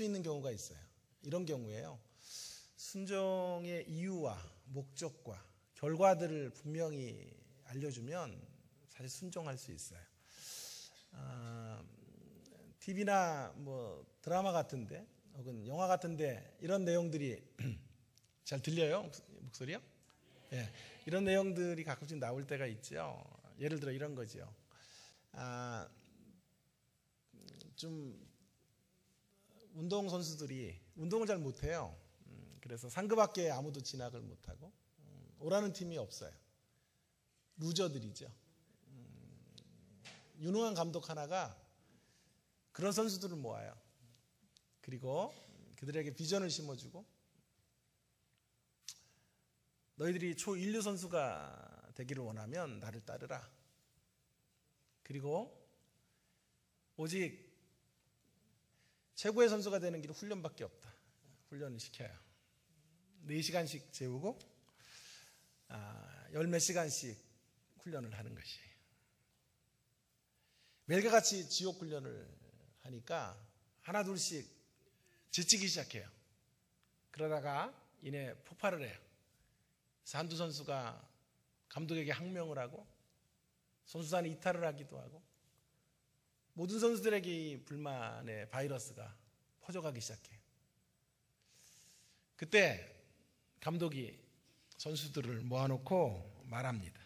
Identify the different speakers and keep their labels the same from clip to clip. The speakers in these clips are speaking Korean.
Speaker 1: 수 있는 경우가 있어요. 이런 경우에요, 순종의 이유와 목적과 결과들을 분명히 알려주면 사실 순종할 수 있어요. TV나 뭐 드라마 같은데 혹은 영화 같은데 이런 내용들이 잘 들려요? 목소리요? 예, 이런 내용들이 가끔씩 나올 때가 있죠. 예를 들어 이런 거죠. 좀 운동선수들이 운동을 잘 못해요. 그래서 상급밖에 아무도 진학을 못하고 오라는 팀이 없어요. 루저들이죠. 유능한 감독 하나가 그런 선수들을 모아요. 그리고 그들에게 비전을 심어주고, 너희들이 초인류 선수가 되기를 원하면 나를 따르라. 그리고 오직 최고의 선수가 되는 길은 훈련밖에 없다. 훈련을 시켜요. 4시간씩 재우고 열 몇 시간씩 훈련을 하는 것이에요. 매일과 같이 지옥 훈련을 하니까 하나 둘씩 지치기 시작해요. 그러다가 이내 폭발을 해요. 그래서 한두 선수가 감독에게 항명을 하고 선수단이 이탈을 하기도 하고, 모든 선수들에게 이 불만의 바이러스가 퍼져가기 시작해요. 그때 감독이 선수들을 모아놓고 말합니다.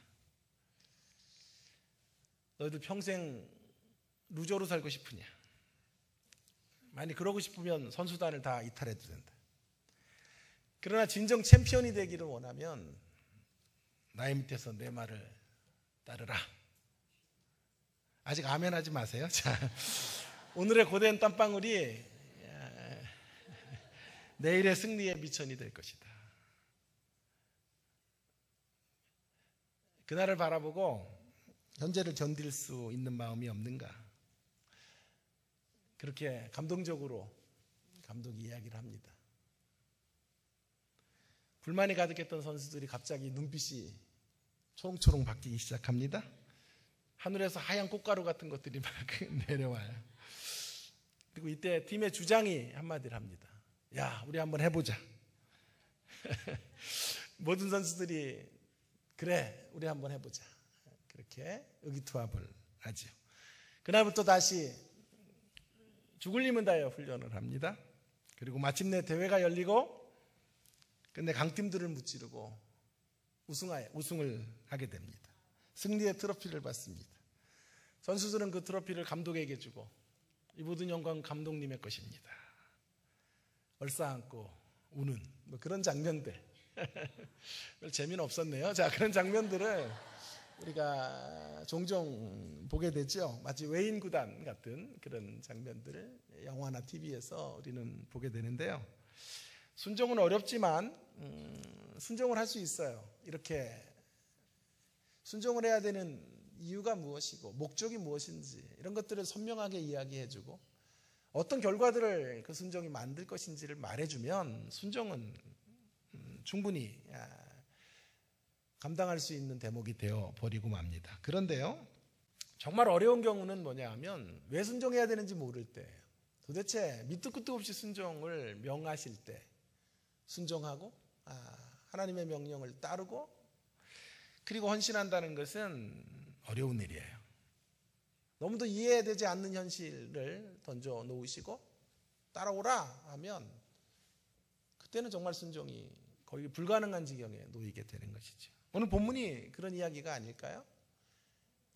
Speaker 1: 너희들 평생 루저로 살고 싶으냐? 만약 그러고 싶으면 선수단을 다 이탈해도 된다. 그러나 진정 챔피언이 되기를 원하면 나의 밑에서 내 말을 따르라. 아직 아멘 하지 마세요. 자, 오늘의 고된 땀방울이 내일의 승리의 미천이 될 것이다. 그날을 바라보고 현재를 견딜 수 있는 마음이 없는가? 그렇게 감동적으로 감독이 이야기를 합니다. 불만이 가득했던 선수들이 갑자기 눈빛이 초롱초롱 바뀌기 시작합니다. 하늘에서 하얀 꽃가루 같은 것들이 막 내려와요. 그리고 이때 팀의 주장이 한마디를 합니다. 야, 우리 한번 해보자. 모든 선수들이 그래, 우리 한번 해보자. 그렇게 의기투합을 하죠. 그날부터 다시 죽을 힘은 다하여 훈련을 합니다. 그리고 마침내 대회가 열리고 끝내 강팀들을 무찌르고 우승을 하게 됩니다. 승리의 트로피를 받습니다. 선수들은 그 트로피를 감독에게 주고 이 모든 영광은 감독님의 것입니다. 얼싸안고 우는 뭐 그런 장면들. 별 재미는 없었네요. 자, 그런 장면들을 우리가 종종 보게 되죠. 마치 외인 구단 같은 그런 장면들을 영화나 TV에서 우리는 보게 되는데요. 순종은 어렵지만 순종을 할 수 있어요. 이렇게 순종을 해야 되는 이유가 무엇이고 목적이 무엇인지 이런 것들을 선명하게 이야기해주고 어떤 결과들을 그 순종이 만들 것인지를 말해주면 순종은 충분히 감당할 수 있는 대목이 되어 버리고 맙니다. 그런데요, 정말 어려운 경우는 뭐냐 하면 왜 순종해야 되는지 모를 때, 도대체 밑도 끝도 없이 순종을 명하실 때 순종하고 하나님의 명령을 따르고 그리고 헌신한다는 것은 어려운 일이에요. 너무도 이해되지 않는 현실을 던져 놓으시고 따라오라 하면 그때는 정말 순종이 거의 불가능한 지경에 놓이게 되는 것이죠. 오늘 본문이 그런 이야기가 아닐까요?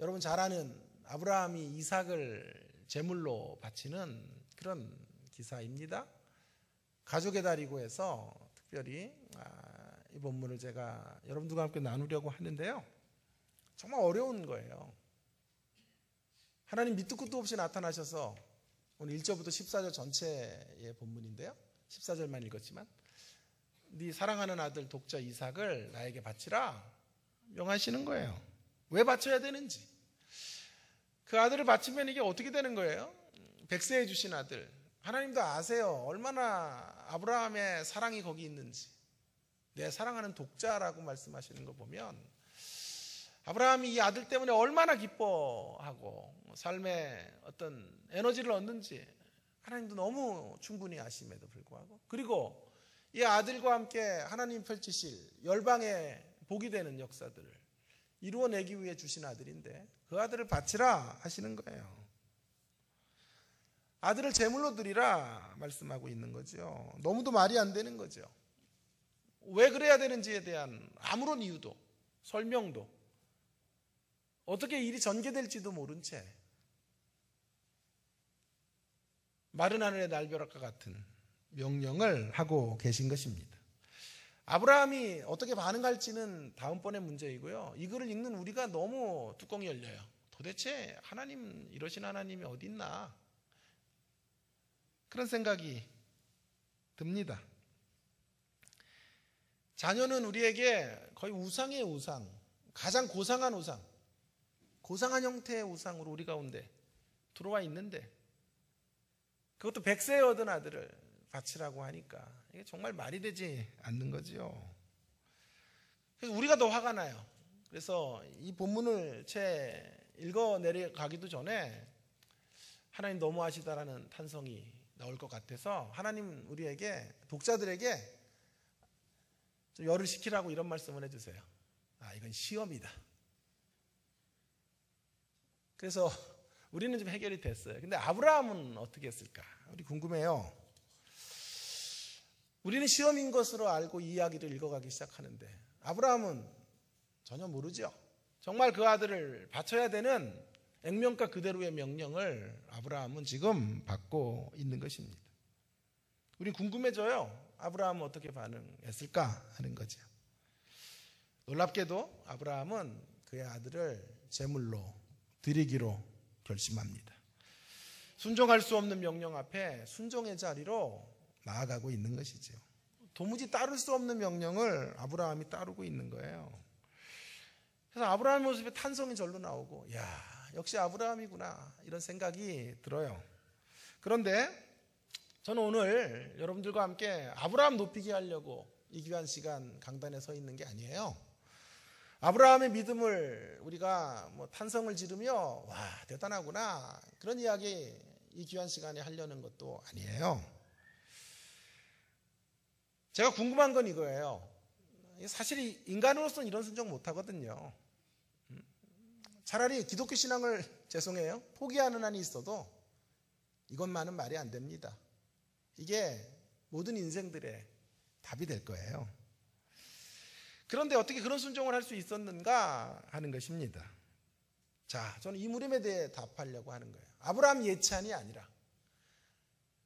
Speaker 1: 여러분 잘 아는 아브라함이 이삭을 제물로 바치는 그런 기사입니다. 가족의 달이고 해서 특별히 이 본문을 제가 여러분들과 함께 나누려고 하는데요. 정말 어려운 거예요. 하나님 밑도 끝도 없이 나타나셔서 오늘 1절부터 14절 전체의 본문인데요. 14절만 읽었지만 네 사랑하는 아들 독자 이삭을 나에게 바치라 명하시는 거예요. 왜 바쳐야 되는지. 그 아들을 바치면 이게 어떻게 되는 거예요? 백세해 주신 아들. 하나님도 아세요. 얼마나 아브라함의 사랑이 거기 있는지. 내 사랑하는 독자라고 말씀하시는 거 보면 아브라함이 이 아들 때문에 얼마나 기뻐하고 삶에 어떤 에너지를 얻는지 하나님도 너무 충분히 아심에도 불구하고, 그리고 이 아들과 함께 하나님 펼치실 열방의 복이 되는 역사들을 이루어내기 위해 주신 아들인데 그 아들을 바치라 하시는 거예요. 아들을 제물로 드리라 말씀하고 있는 거죠. 너무도 말이 안 되는 거죠. 왜 그래야 되는지에 대한 아무런 이유도 설명도, 어떻게 일이 전개될지도 모른 채 마른 하늘의 날벼락과 같은 명령을 하고 계신 것입니다. 아브라함이 어떻게 반응할지는 다음번의 문제이고요. 이 글을 읽는 우리가 너무 뚜껑이 열려요. 도대체 하나님, 이러신 하나님이 어디 있나? 그런 생각이 듭니다. 자녀는 우리에게 거의 우상의 우상, 가장 고상한 우상, 고상한 형태의 우상으로 우리 가운데 들어와 있는데, 그것도 100세에 얻은 아들을 바치라고 하니까 이게 정말 말이 되지 않는 거죠. 그래서 우리가 더 화가 나요. 그래서 이 본문을 채 읽어 내려가기도 전에 하나님 너무하시다라는 탄성이 나올 것 같아서 하나님 우리에게, 독자들에게 좀 열을 식히라고 이런 말씀을 해주세요. 이건 시험이다. 그래서 우리는 좀 해결이 됐어요. 근데 아브라함은 어떻게 했을까? 우리 궁금해요. 우리는 시험인 것으로 알고 이 이야기를 읽어가기 시작하는데 아브라함은 전혀 모르죠. 정말 그 아들을 바쳐야 되는 액면가 그대로의 명령을 아브라함은 지금 받고 있는 것입니다. 우리 궁금해져요. 아브라함은 어떻게 반응했을까 하는 거죠. 놀랍게도 아브라함은 그의 아들을 제물로 드리기로 결심합니다. 순종할 수 없는 명령 앞에 순종의 자리로 나아가고 있는 것이죠. 도무지 따를 수 없는 명령을 아브라함이 따르고 있는 거예요. 그래서 아브라함의 모습에 탄성이 절로 나오고, 역시 아브라함이구나, 이런 생각이 들어요. 그런데 저는 오늘 여러분들과 함께 아브라함 높이기 하려고 이 귀한 시간 강단에 서 있는 게 아니에요. 아브라함의 믿음을 우리가 탄성을 지르며 대단하구나, 그런 이야기 이 귀한 시간에 하려는 것도 아니에요. 제가 궁금한 건 이거예요. 사실 인간으로서는 이런 순종 못하거든요. 차라리 기독교 신앙을, 죄송해요, 포기하는 한이 있어도 이것만은 말이 안 됩니다. 이게 모든 인생들의 답이 될 거예요. 그런데 어떻게 그런 순종을 할 수 있었는가 하는 것입니다. 자, 저는 이 물음에 대해 답하려고 하는 거예요. 아브라함 예찬이 아니라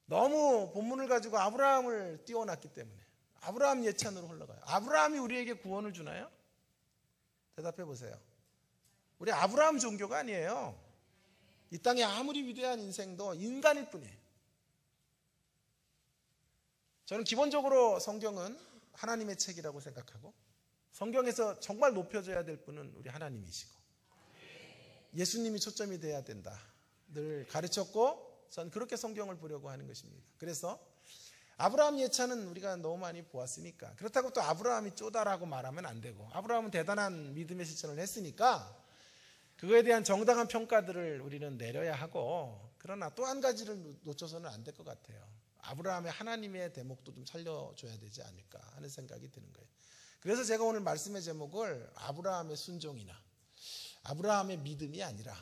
Speaker 1: 너무 본문을 가지고 아브라함을 띄워놨기 때문에 아브라함 예찬으로 흘러가요. 아브라함이 우리에게 구원을 주나요? 대답해 보세요. 우리 아브라함 종교가 아니에요. 이 땅에 아무리 위대한 인생도 인간일 뿐이에요. 저는 기본적으로 성경은 하나님의 책이라고 생각하고, 성경에서 정말 높여져야 될 분은 우리 하나님이시고 예수님이 초점이 돼야 된다 늘 가르쳤고, 전 그렇게 성경을 보려고 하는 것입니다. 그래서 아브라함 예찬은 우리가 너무 많이 보았으니까, 그렇다고 또 아브라함이 쪼다라고 말하면 안 되고, 아브라함은 대단한 믿음의 실천을 했으니까 그거에 대한 정당한 평가들을 우리는 내려야 하고, 그러나 또 한 가지를 놓쳐서는 안 될 것 같아요. 아브라함의 하나님의 대목도 좀 살려줘야 되지 않을까 하는 생각이 드는 거예요. 그래서 제가 오늘 말씀의 제목을 아브라함의 순종이나 아브라함의 믿음이 아니라,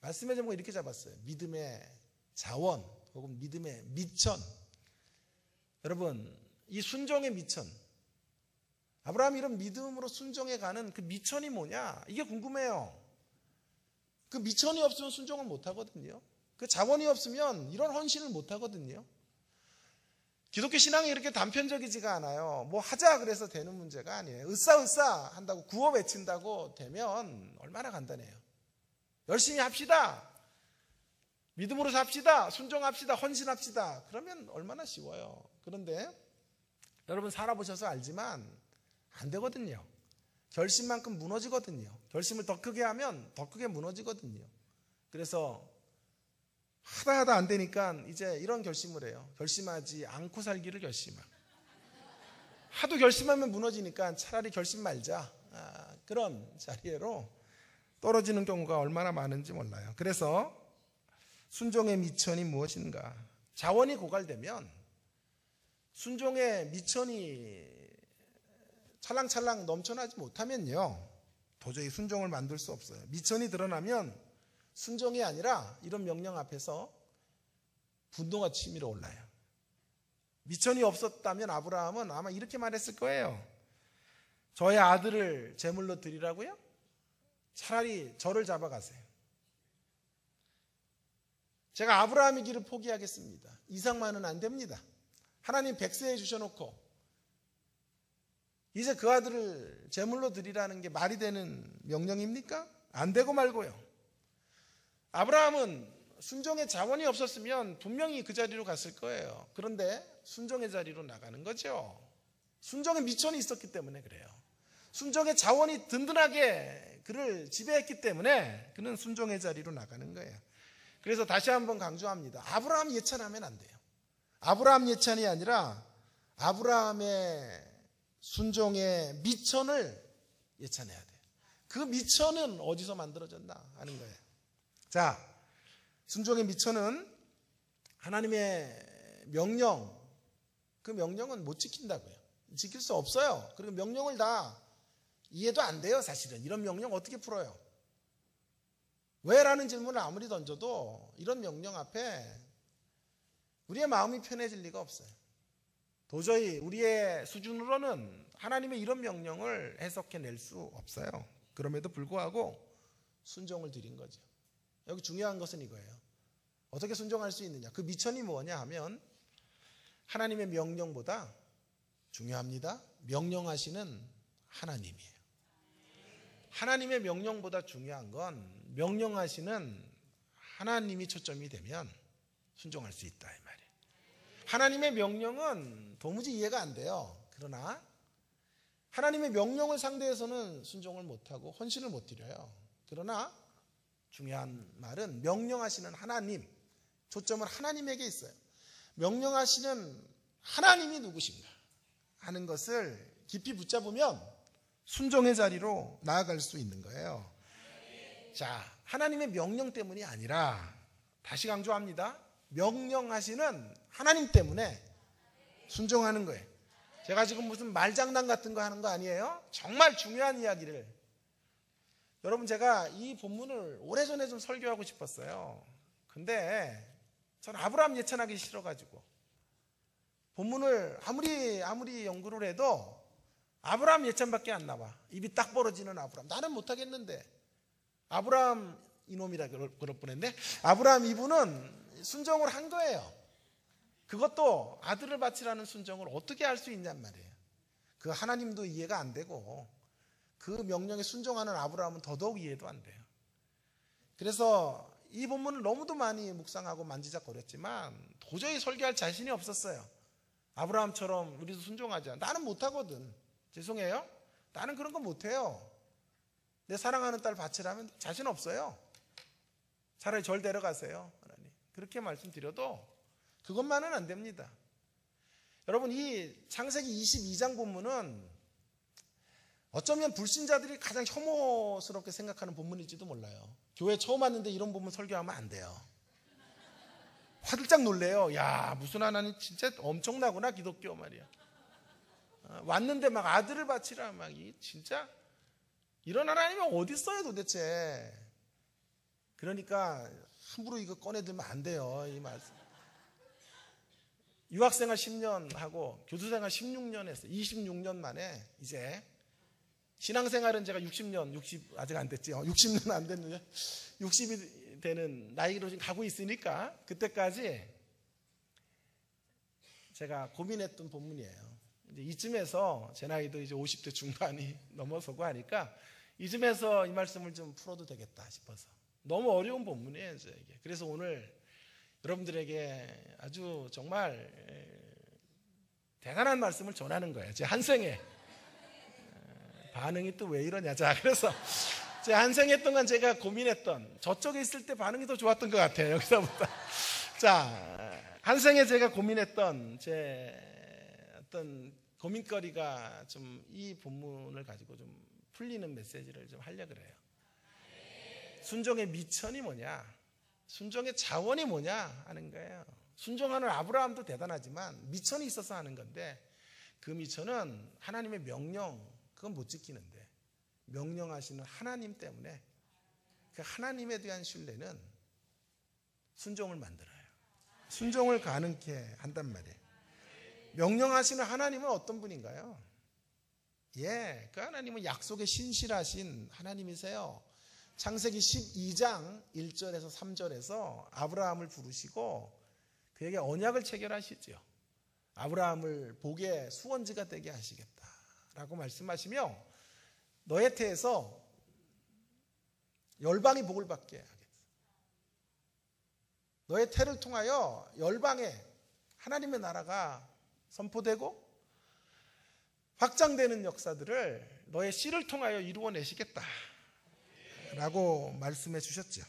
Speaker 1: 말씀의 제목을 이렇게 잡았어요. 믿음의 자원 혹은 믿음의 미천. 여러분, 이 순종의 미천, 아브라함이 이런 믿음으로 순종해 가는 그 미천이 뭐냐, 이게 궁금해요. 그 미천이 없으면 순종을 못 하거든요. 그 자원이 없으면 이런 헌신을 못 하거든요. 기독교 신앙이 이렇게 단편적이지가 않아요. 뭐 하자 그래서 되는 문제가 아니에요. 으쌰으쌰 한다고, 구호 외친다고 되면 얼마나 간단해요. 열심히 합시다, 믿음으로 삽시다, 순종합시다, 헌신합시다, 그러면 얼마나 쉬워요. 그런데 여러분 살아보셔서 알지만 안 되거든요. 결심만큼 무너지거든요. 결심을 더 크게 하면 더 크게 무너지거든요. 그래서 하다 안 되니까 이제 이런 결심을 해요. 결심하지 않고 살기를 결심하고, 하도 결심하면 무너지니까 차라리 결심 말자, 그런 자리로 떨어지는 경우가 얼마나 많은지 몰라요. 그래서 순종의 미천이 무엇인가? 자원이 고갈되면 순종의 미천이 찰랑찰랑 넘쳐나지 못하면요, 도저히 순종을 만들 수 없어요. 미천이 드러나면 순종이 아니라 이런 명령 앞에서 분노가 치밀어 올라요. 미천이 없었다면 아브라함은 아마 이렇게 말했을 거예요. 저의 아들을 제물로 드리라고요? 차라리 저를 잡아가세요. 제가 아브라함의 길을 포기하겠습니다. 이상만은 안 됩니다. 하나님 백세해 주셔놓고 이제 그 아들을 제물로 드리라는 게 말이 되는 명령입니까? 안 되고 말고요. 아브라함은 순종의 자원이 없었으면 분명히 그 자리로 갔을 거예요. 그런데 순종의 자리로 나가는 거죠. 순종의 미천이 있었기 때문에 그래요. 순종의 자원이 든든하게 그를 지배했기 때문에 그는 순종의 자리로 나가는 거예요. 그래서 다시 한번 강조합니다. 아브라함 예찬하면 안 돼요. 아브라함 예찬이 아니라 아브라함의 순종의 미천을 예찬해야 돼요. 그 미천은 어디서 만들어졌나 하는 거예요. 자, 순종의 미천은 하나님의 명령, 그 명령은 못 지킨다고요. 지킬 수 없어요. 그리고 명령을 다 이해도 안 돼요. 사실은 이런 명령 어떻게 풀어요? 왜? 라는 질문을 아무리 던져도 이런 명령 앞에 우리의 마음이 편해질 리가 없어요. 도저히 우리의 수준으로는 하나님의 이런 명령을 해석해낼 수 없어요. 그럼에도 불구하고 순종을 드린 거죠. 여기 중요한 것은 이거예요. 어떻게 순종할 수 있느냐? 그 미천이 뭐냐 하면 하나님의 명령보다 중요합니다. 명령하시는 하나님이에요. 하나님의 명령보다 중요한 건 명령하시는 하나님이 초점이 되면 순종할 수 있다 이 말이에요. 하나님의 명령은 도무지 이해가 안 돼요. 그러나 하나님의 명령을 상대해서는 순종을 못하고 헌신을 못 드려요. 그러나 중요한 말은 명령하시는 하나님, 초점은 하나님에게 있어요. 명령하시는 하나님이 누구신가 하는 것을 깊이 붙잡으면 순종의 자리로 나아갈 수 있는 거예요. 자, 하나님의 명령 때문이 아니라 다시 강조합니다. 명령하시는 하나님 때문에 순종하는 거예요. 제가 지금 무슨 말장난 같은 거 하는 거 아니에요? 정말 중요한 이야기를. 여러분, 제가 이 본문을 오래전에 좀 설교하고 싶었어요. 근데 전 아브라함 예찬하기 싫어가지고 본문을 아무리 연구를 해도 아브라함 예찬밖에 안 나와. 입이 딱 벌어지는 아브라함. 나는 못하겠는데. 아브라함 이놈이라 그럴 뻔했는데 아브라함 이분은 순종을 한 거예요. 그것도 아들을 바치라는 순종을 어떻게 할 수 있냔 말이에요. 그 하나님도 이해가 안 되고 그 명령에 순종하는 아브라함은 더더욱 이해도 안 돼요. 그래서 이 본문을 너무도 많이 묵상하고 만지작거렸지만 도저히 설교할 자신이 없었어요. 아브라함처럼 우리도 순종하자. 나는 못하거든. 죄송해요. 나는 그런 거 못해요. 내 사랑하는 딸 바치라면 자신 없어요. 차라리 절 데려가세요. 하나님. 그렇게 말씀드려도 그것만은 안 됩니다. 여러분, 이 창세기 22장 본문은 어쩌면 불신자들이 가장 혐오스럽게 생각하는 본문일지도 몰라요. 교회 처음 왔는데 이런 본문 설교하면 안 돼요. 화들짝 놀래요. 야, 무슨 하나님 진짜 엄청나구나, 기독교 말이야. 왔는데 막 아들을 바치라, 막 진짜 이런 하나님이 어디 있어요 도대체. 그러니까 함부로 이거 꺼내들면 안 돼요. 이 말씀. 유학생활 10년 하고 교수생활 16년 했어요. 26년 만에 이제 신앙생활은 제가 60 아직 안 됐죠. 60년 안 됐는데 60이 되는 나이로 지금 가고 있으니까 그때까지 제가 고민했던 본문이에요. 이제 이쯤에서 제 나이도 이제 50대 중반이 넘어서고 하니까 이쯤에서 이 말씀을 좀 풀어도 되겠다 싶어서 너무 어려운 본문이에요. 이게. 그래서 오늘 여러분들에게 아주 정말 대단한 말씀을 전하는 거예요. 제 한생에 반응이 또 왜 이러냐. 자, 그래서 제 한생에 동안 제가 고민했던 저쪽에 있을 때 반응이 더 좋았던 것 같아요. 여기서부터. 자, 한생에 제가 고민했던 제 어떤 고민거리가 좀 이 본문을 가지고 좀 풀리는 메시지를 좀 하려고 그래요. 순종의 미천이 뭐냐? 순종의 자원이 뭐냐 하는 거예요. 순종하는 아브라함도 대단하지만 미천이 있어서 하는 건데 그 미천은 하나님의 명령, 그건 못 지키는데 명령하시는 하나님 때문에 그 하나님에 대한 신뢰는 순종을 만들어요. 순종을 가능케 한단 말이에요. 명령하시는 하나님은 어떤 분인가요? 그 하나님은 약속에 신실하신 하나님이세요. 창세기 12장 1절에서 3절에서 아브라함을 부르시고 그에게 언약을 체결하시죠. 아브라함을 복의 수원지가 되게 하시겠다라고 말씀하시며 너의 태에서 열방이 복을 받게 하겠다. 너의 태를 통하여 열방에 하나님의 나라가 선포되고 확장되는 역사들을 너의 씨를 통하여 이루어내시겠다 라고 말씀해 주셨죠.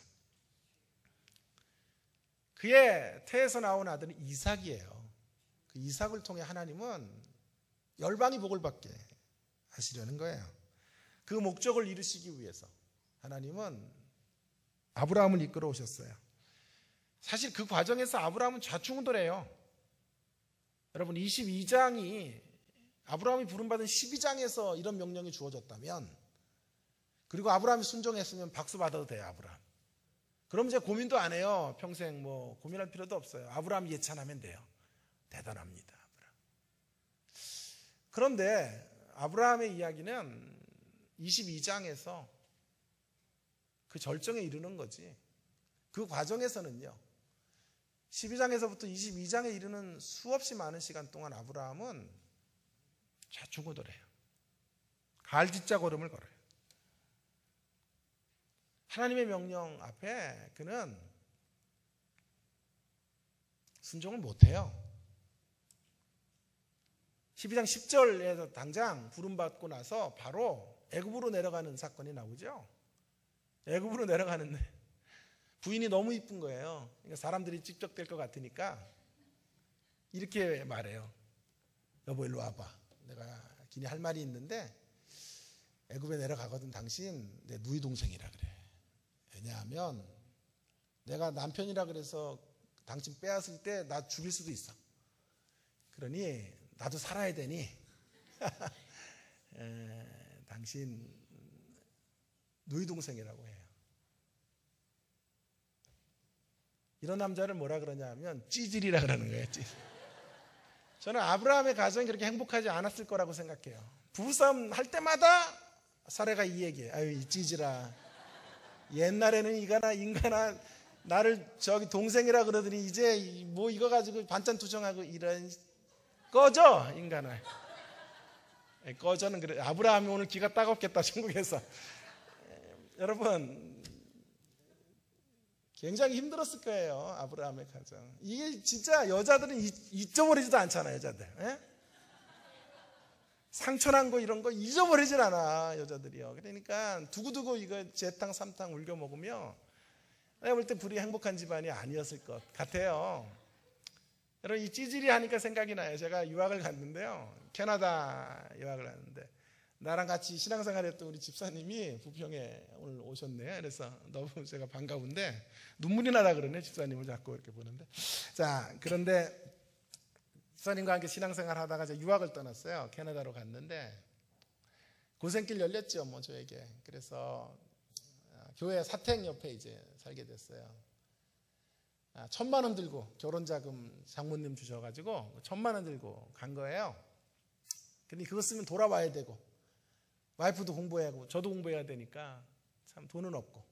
Speaker 1: 그의 태에서 나온 아들은 이삭이에요. 그 이삭을 통해 하나님은 열방이 복을 받게 하시려는 거예요. 그 목적을 이루시기 위해서 하나님은 아브라함을 이끌어 오셨어요. 사실 그 과정에서 아브라함은 좌충우돌해요. 여러분 22장이 아브라함이 부름받은 12장에서 이런 명령이 주어졌다면 그리고 아브라함이 순종했으면 박수 받아도 돼요. 아브라함. 그럼 이제 고민도 안 해요. 평생 뭐 고민할 필요도 없어요. 아브라함 예찬하면 돼요. 대단합니다. 아브라함. 그런데 아브라함의 이야기는 22장에서 그 절정에 이르는 거지. 그 과정에서는요. 12장에서부터 22장에 이르는 수없이 많은 시간 동안 아브라함은 좌충우돌해요. 갈짓자 걸음을 걸어요. 하나님의 명령 앞에 그는 순종을 못해요. 12장 10절에서 당장 부름받고 나서 바로 애굽으로 내려가는 사건이 나오죠. 애굽으로 내려가는데 부인이 너무 이쁜 거예요. 그러니까 사람들이 찝적될 것 같으니까 이렇게 말해요. 여보 일로 와봐. 내가 기니 할 말이 있는데 애굽에 내려가거든. 당신 내 누이 동생이라 그래. 왜냐하면 내가 남편이라 그래서 당신 빼앗을 때 나 죽일 수도 있어. 그러니 나도 살아야 되니 당신 누이 동생이라고 해요. 이런 남자를 뭐라 그러냐 하면 찌질이라 그러는 거예요. 찌질. 저는 아브라함의 가정이 그렇게 행복하지 않았을 거라고 생각해요. 부부싸움 할 때마다 사례가 이 얘기예요. 아유 이 찌질아. 옛날에는 이가나 인가나 나를 저기 동생이라 그러더니 이제 뭐 이거 가지고 반찬 투정하고 이런 꺼져 인간아. 꺼져는 그래. 아브라함이 오늘 기가 따갑겠다 중국에서. 여러분 굉장히 힘들었을 거예요. 아브라함의 가정. 이게 진짜 여자들은 잊어버리지도 않잖아요. 여자들. 에? 상처난 거 이런 거 잊어버리질 않아 여자들이요. 그러니까 두고두고 이거 재탕 삼탕 울겨 먹으며 내가 볼 때 불이 행복한 집안이 아니었을 것 같아요. 여러분 이 찌질이 하니까 생각이 나요. 제가 유학을 갔는데요. 캐나다 유학을 갔는데 나랑 같이 신앙생활 했던 우리 집사님이 부평에 오늘 오셨네요. 그래서 너무 제가 반가운데 눈물이 나라 그러네. 집사님을 자꾸 이렇게 보는데. 자, 그런데 집사님과 함께 신앙생활 하다가 이제 유학을 떠났어요. 캐나다로 갔는데 고생길 열렸죠. 뭐 저에게. 그래서 교회 사택 옆에 이제 살게 됐어요. 1,000만 원 들고 결혼자금 장모님 주셔가지고 1,000만 원 들고 간 거예요. 근데 그거 쓰면 돌아와야 되고 와이프도 공부해야 하고 저도 공부해야 되니까 참 돈은 없고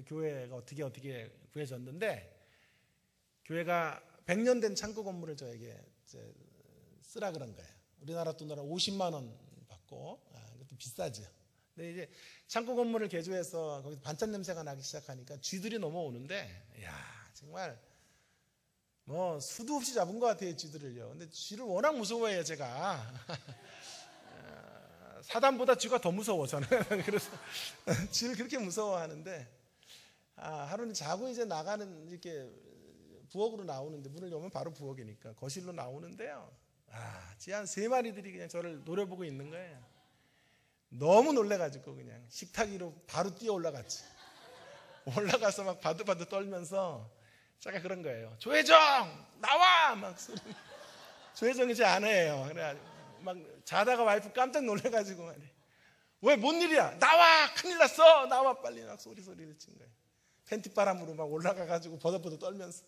Speaker 1: 교회가 어떻게 구해졌는데 교회가 100년 된 창고 건물을 저에게 이제 쓰라 그런 거예요. 우리나라 돈으로 50만 원 받고 그것도 비싸죠. 근데 이제 창고 건물을 개조해서 거기서 반찬 냄새가 나기 시작하니까 쥐들이 넘어오는데 야 정말 뭐 수도 없이 잡은 것 같아요 쥐들을요. 근데 쥐를 워낙 무서워해요 제가. 사단보다 쥐가 더 무서워 저는. 그래서 쥐를 그렇게 무서워하는데 하루는 자고 이제 나가는 이렇게 부엌으로 나오는데 문을 열면 바로 부엌이니까 거실로 나오는데요. 쥐 한 3마리들이 그냥 저를 노려보고 있는 거예요. 너무 놀래가지고 그냥 식탁 위로 바로 뛰어 올라갔지. 올라가서 막 바들바들 떨면서 제가 그런 거예요. 조혜정 나와! 막 소리. 조혜정이 제 아내예요. 그래 막 자다가 와이프 깜짝 놀래가지고 왜 뭔 일이야? 나와! 큰일 났어! 나와 빨리! 막 소리를 친 거예요. 팬티바람으로 막 올라가가지고 버덕버덕 떨면서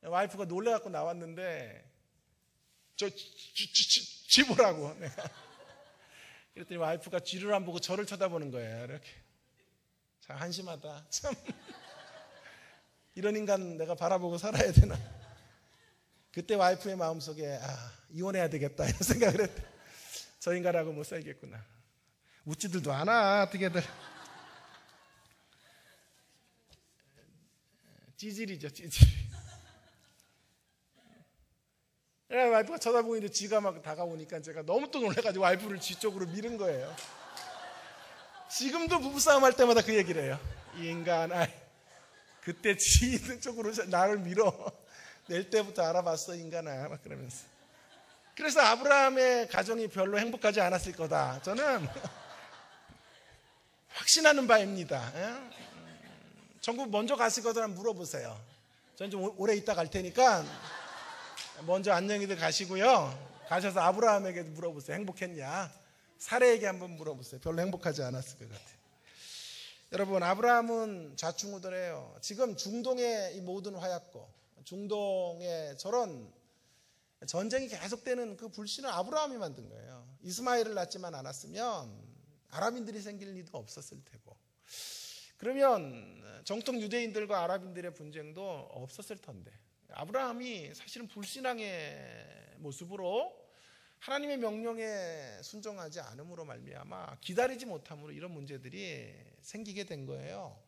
Speaker 1: 와이프가 놀래갖고 나왔는데 저 집으라고 내가 그랬더니 와이프가 뒤를 안 보고 저를 쳐다보는 거예요. 이렇게 참 한심하다. 참 이런 인간 내가 바라보고 살아야 되나. 그때 와이프의 마음속에 이혼해야 되겠다 이런 생각을 했대. 저 인간하고 못 살겠구나. 웃지들도 않아 어떻게들. 찌질이죠 찌질. 와이프가 쳐다보고 있는데 지가 막 다가오니까 제가 너무 또 놀라가지고 와이프를 뒤쪽으로 미는 거예요. 지금도 부부싸움 할 때마다 그 얘기를 해요. 이 인간 그때 지 있는 쪽으로 나를 밀어 낼 때부터 알아봤어 인간아 막 그러면서. 그래서 아브라함의 가정이 별로 행복하지 않았을 거다 저는 확신하는 바입니다. 전국 먼저 가시거든 한번 물어보세요. 저는 좀 오래 있다 갈 테니까 먼저 안녕히들 가시고요. 가셔서 아브라함에게 물어보세요. 행복했냐? 사례에게 한번 물어보세요. 별로 행복하지 않았을 것 같아요. 여러분, 아브라함은 좌충우돌해요. 지금 중동의 이 모든 화약고, 중동의 저런 전쟁이 계속되는 그 불신을 아브라함이 만든 거예요. 이스마엘을 낳지만 않았으면 아랍인들이 생길 리도 없었을 테고, 그러면 정통 유대인들과 아랍인들의 분쟁도 없었을 텐데, 아브라함이 사실은 불신앙의 모습으로 하나님의 명령에 순종하지 않음으로 말미암아 기다리지 못함으로 이런 문제들이 생기게 된 거예요.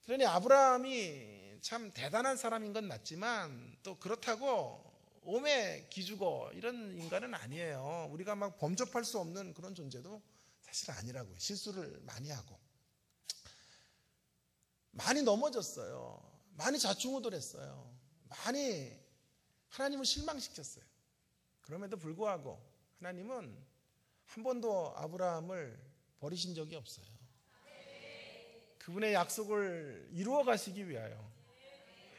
Speaker 1: 그러니 아브라함이 참 대단한 사람인 건 맞지만 또 그렇다고 오매 기죽어 이런 인간은 아니에요. 우리가 막 범접할 수 없는 그런 존재도 사실 아니라고요. 실수를 많이 하고 많이 넘어졌어요. 많이 좌충우돌했어요. 많이 하나님을 실망시켰어요. 그럼에도 불구하고 하나님은 한 번도 아브라함을 버리신 적이 없어요. 그분의 약속을 이루어 가시기 위하여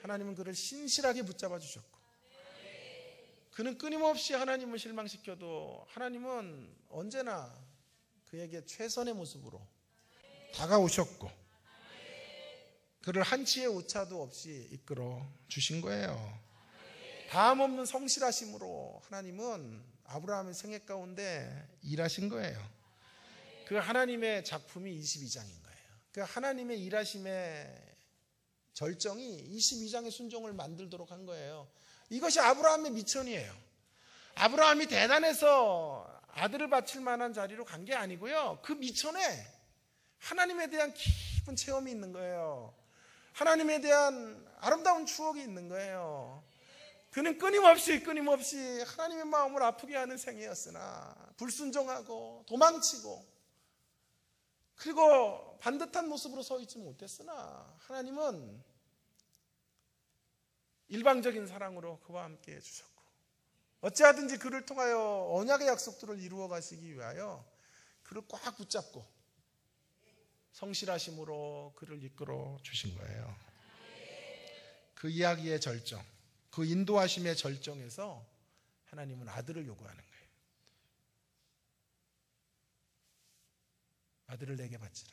Speaker 1: 하나님은 그를 신실하게 붙잡아 주셨고, 그는 끊임없이 하나님을 실망시켜도 하나님은 언제나 그에게 최선의 모습으로 다가오셨고 그를 한치의 오차도 없이 이끌어 주신 거예요. 다함없는 성실하심으로 하나님은 아브라함의 생애 가운데 일하신 거예요. 그 하나님의 작품이 22장인 거예요. 그 하나님의 일하심의 절정이 22장의 순종을 만들도록 한 거예요. 이것이 아브라함의 미천이에요. 아브라함이 대단해서 아들을 바칠 만한 자리로 간 게 아니고요. 그 미천에 하나님에 대한 깊은 체험이 있는 거예요. 하나님에 대한 아름다운 추억이 있는 거예요. 그는 끊임없이 하나님의 마음을 아프게 하는 생애였으나 불순종하고 도망치고 그리고 반듯한 모습으로 서 있지 못했으나 하나님은 일방적인 사랑으로 그와 함께 해주셨고 어찌하든지 그를 통하여 언약의 약속들을 이루어 가시기 위하여 그를 꽉 붙잡고 성실하심으로 그를 이끌어 주신 거예요. 그 이야기의 절정, 그 인도하심의 절정에서 하나님은 아들을 요구하는 거예요. 아들을 내게 바치라.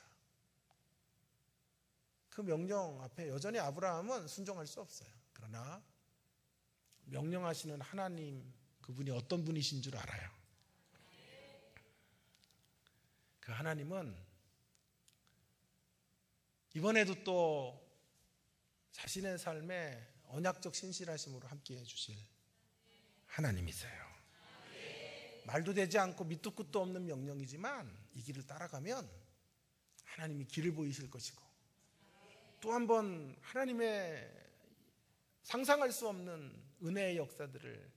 Speaker 1: 그 명령 앞에 여전히 아브라함은 순종할 수 없어요. 그러나 명령하시는 하나님, 그분이 어떤 분이신 줄 알아요. 그 하나님은 이번에도 또 자신의 삶에 언약적 신실하심으로 함께해 주실 하나님이세요. 말도 되지 않고 밑도 끝도 없는 명령이지만 이 길을 따라가면 하나님이 길을 보이실 것이고 또 한 번 하나님의 상상할 수 없는 은혜의 역사들을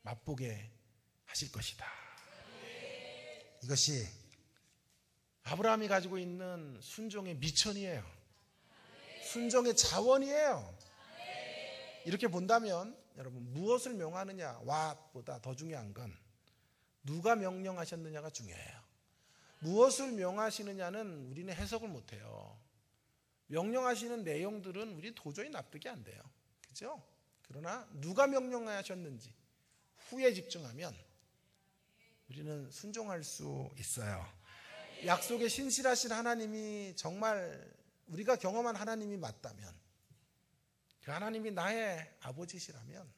Speaker 1: 맛보게 하실 것이다. 이것이 아브라함이 가지고 있는 순종의 미천이에요. 순종의 자원이에요. 이렇게 본다면 여러분, 무엇을 명하느냐 what보다 더 중요한 건 누가 명령하셨느냐가 중요해요. 무엇을 명하시느냐는 우리는 해석을 못해요. 명령하시는 내용들은 우리 도저히 납득이 안 돼요. 그죠? 그러나 누가 명령하셨는지 후에 집중하면 우리는 순종할 수 있어요. 약속의 신실하신 하나님이 정말 우리가 경험한 하나님이 맞다면, 그 하나님이 나의 아버지시라면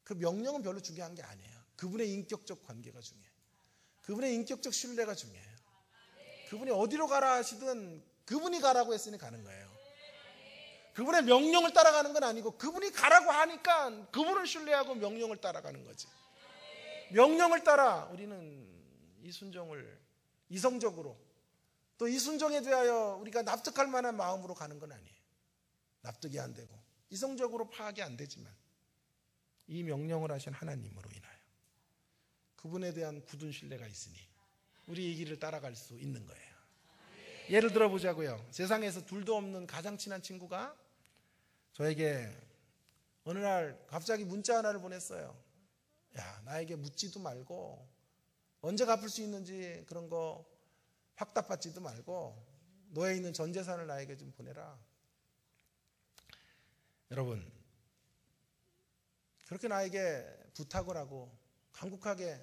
Speaker 1: 그 명령은 별로 중요한 게 아니에요. 그분의 인격적 관계가 중요해요. 그분의 인격적 신뢰가 중요해요. 그분이 어디로 가라 하시든 그분이 가라고 했으니 가는 거예요. 그분의 명령을 따라가는 건 아니고 그분이 가라고 하니까 그분을 신뢰하고 명령을 따라가는 거지. 명령을 따라 우리는 이 순종을 이성적으로, 또 이 순종에 대하여 우리가 납득할 만한 마음으로 가는 건 아니에요. 납득이 안 되고 이성적으로 파악이 안 되지만 이 명령을 하신 하나님으로 인하여 그분에 대한 굳은 신뢰가 있으니 우리 이 길을 따라갈 수 있는 거예요. 예를 들어 보자고요. 세상에서 둘도 없는 가장 친한 친구가 저에게 어느 날 갑자기 문자 하나를 보냈어요. 야, 나에게 묻지도 말고 언제 갚을 수 있는지 그런 거 확답받지도 말고 너에 있는 전 재산을 나에게 좀 보내라. 여러분, 그렇게 나에게 부탁을 하고 간곡하게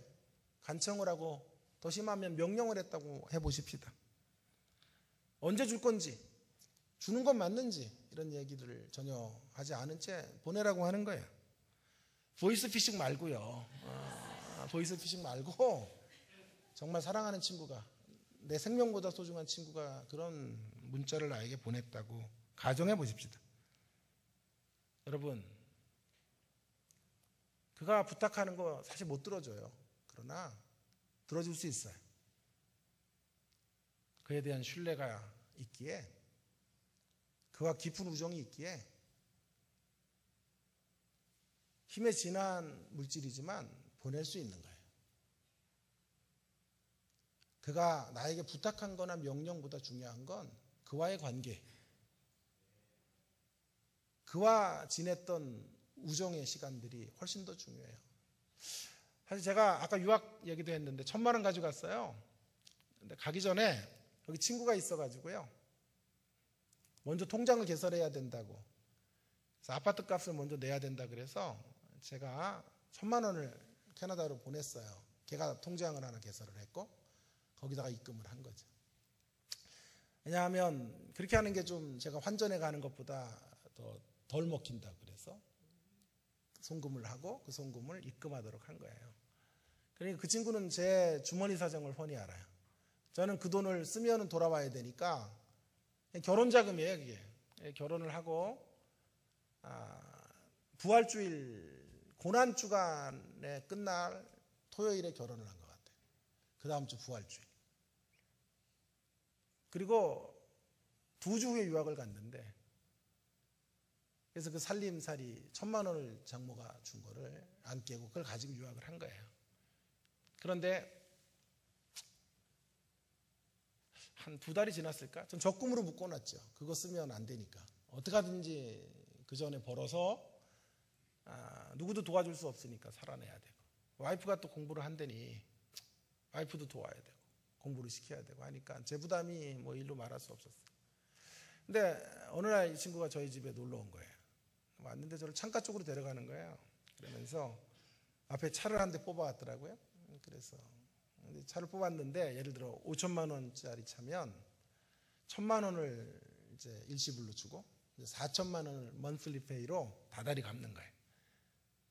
Speaker 1: 간청을 하고 더 심하면 명령을 했다고 해보십시다. 언제 줄 건지, 주는 건 맞는지 이런 얘기들을 전혀 하지 않은 채 보내라고 하는 거예요. 보이스피싱 말고요. 보이스피싱 말고 정말 사랑하는 친구가, 내 생명보다 소중한 친구가 그런 문자를 나에게 보냈다고 가정해 보십시다. 여러분, 그가 부탁하는 거 사실 못 들어줘요. 그러나 들어줄 수 있어요. 그에 대한 신뢰가 있기에, 그와 깊은 우정이 있기에 힘에 진한 물질이지만 보낼 수 있는 거예요. 그가 나에게 부탁한 거나 명령보다 중요한 건 그와의 관계, 그와 지냈던 우정의 시간들이 훨씬 더 중요해요. 사실 제가 아까 유학 얘기도 했는데 1,000만 원 가지고 갔어요. 근데 가기 전에 여기 친구가 있어가지고요, 먼저 통장을 개설해야 된다고, 그래서 아파트 값을 먼저 내야 된다 그래서 제가 1,000만 원을 캐나다로 보냈어요. 걔가 통장을 하나 개설을 했고 거기다가 입금을 한 거죠. 왜냐하면 그렇게 하는 게 좀 제가 환전해 가는 것보다 더 덜 먹힌다 그래서 송금을 하고 그 송금을 입금하도록 한 거예요. 그러니까 그 친구는 제 주머니 사정을 훤히 알아요. 저는 그 돈을 쓰면 돌아와야 되니까 결혼 자금이에요, 그게. 결혼을 하고 부활주일 고난 주간에 끝날 토요일에 결혼을 한 것 같아요. 그 다음 주 부활주일. 그리고 2주 후에 유학을 갔는데, 그래서 그 살림살이 1,000만 원을 장모가 준 거를 안 깨고 그걸 가지고 유학을 한 거예요. 그런데 한 2달이 지났을까? 전 적금으로 묶어놨죠. 그거 쓰면 안 되니까. 어떻게 하든지 그 전에 벌어서 누구도 도와줄 수 없으니까 살아내야 되고, 와이프가 또 공부를 한다니 와이프도 도와야 되고 공부를 시켜야 되고 하니까 제 부담이 뭐 일로 말할 수 없었어요. 근데 어느 날 이 친구가 저희 집에 놀러 온 거예요. 왔는데 저를 창가 쪽으로 데려가는 거예요. 그러면서 앞에 차를 한 대 뽑아왔더라고요. 그래서 차를 뽑았는데 예를 들어 5천만 원짜리 차면 1,000만 원을 이제 일시불로 주고 4천만 원을 먼슬리 페이로 다달이 갚는 거예요.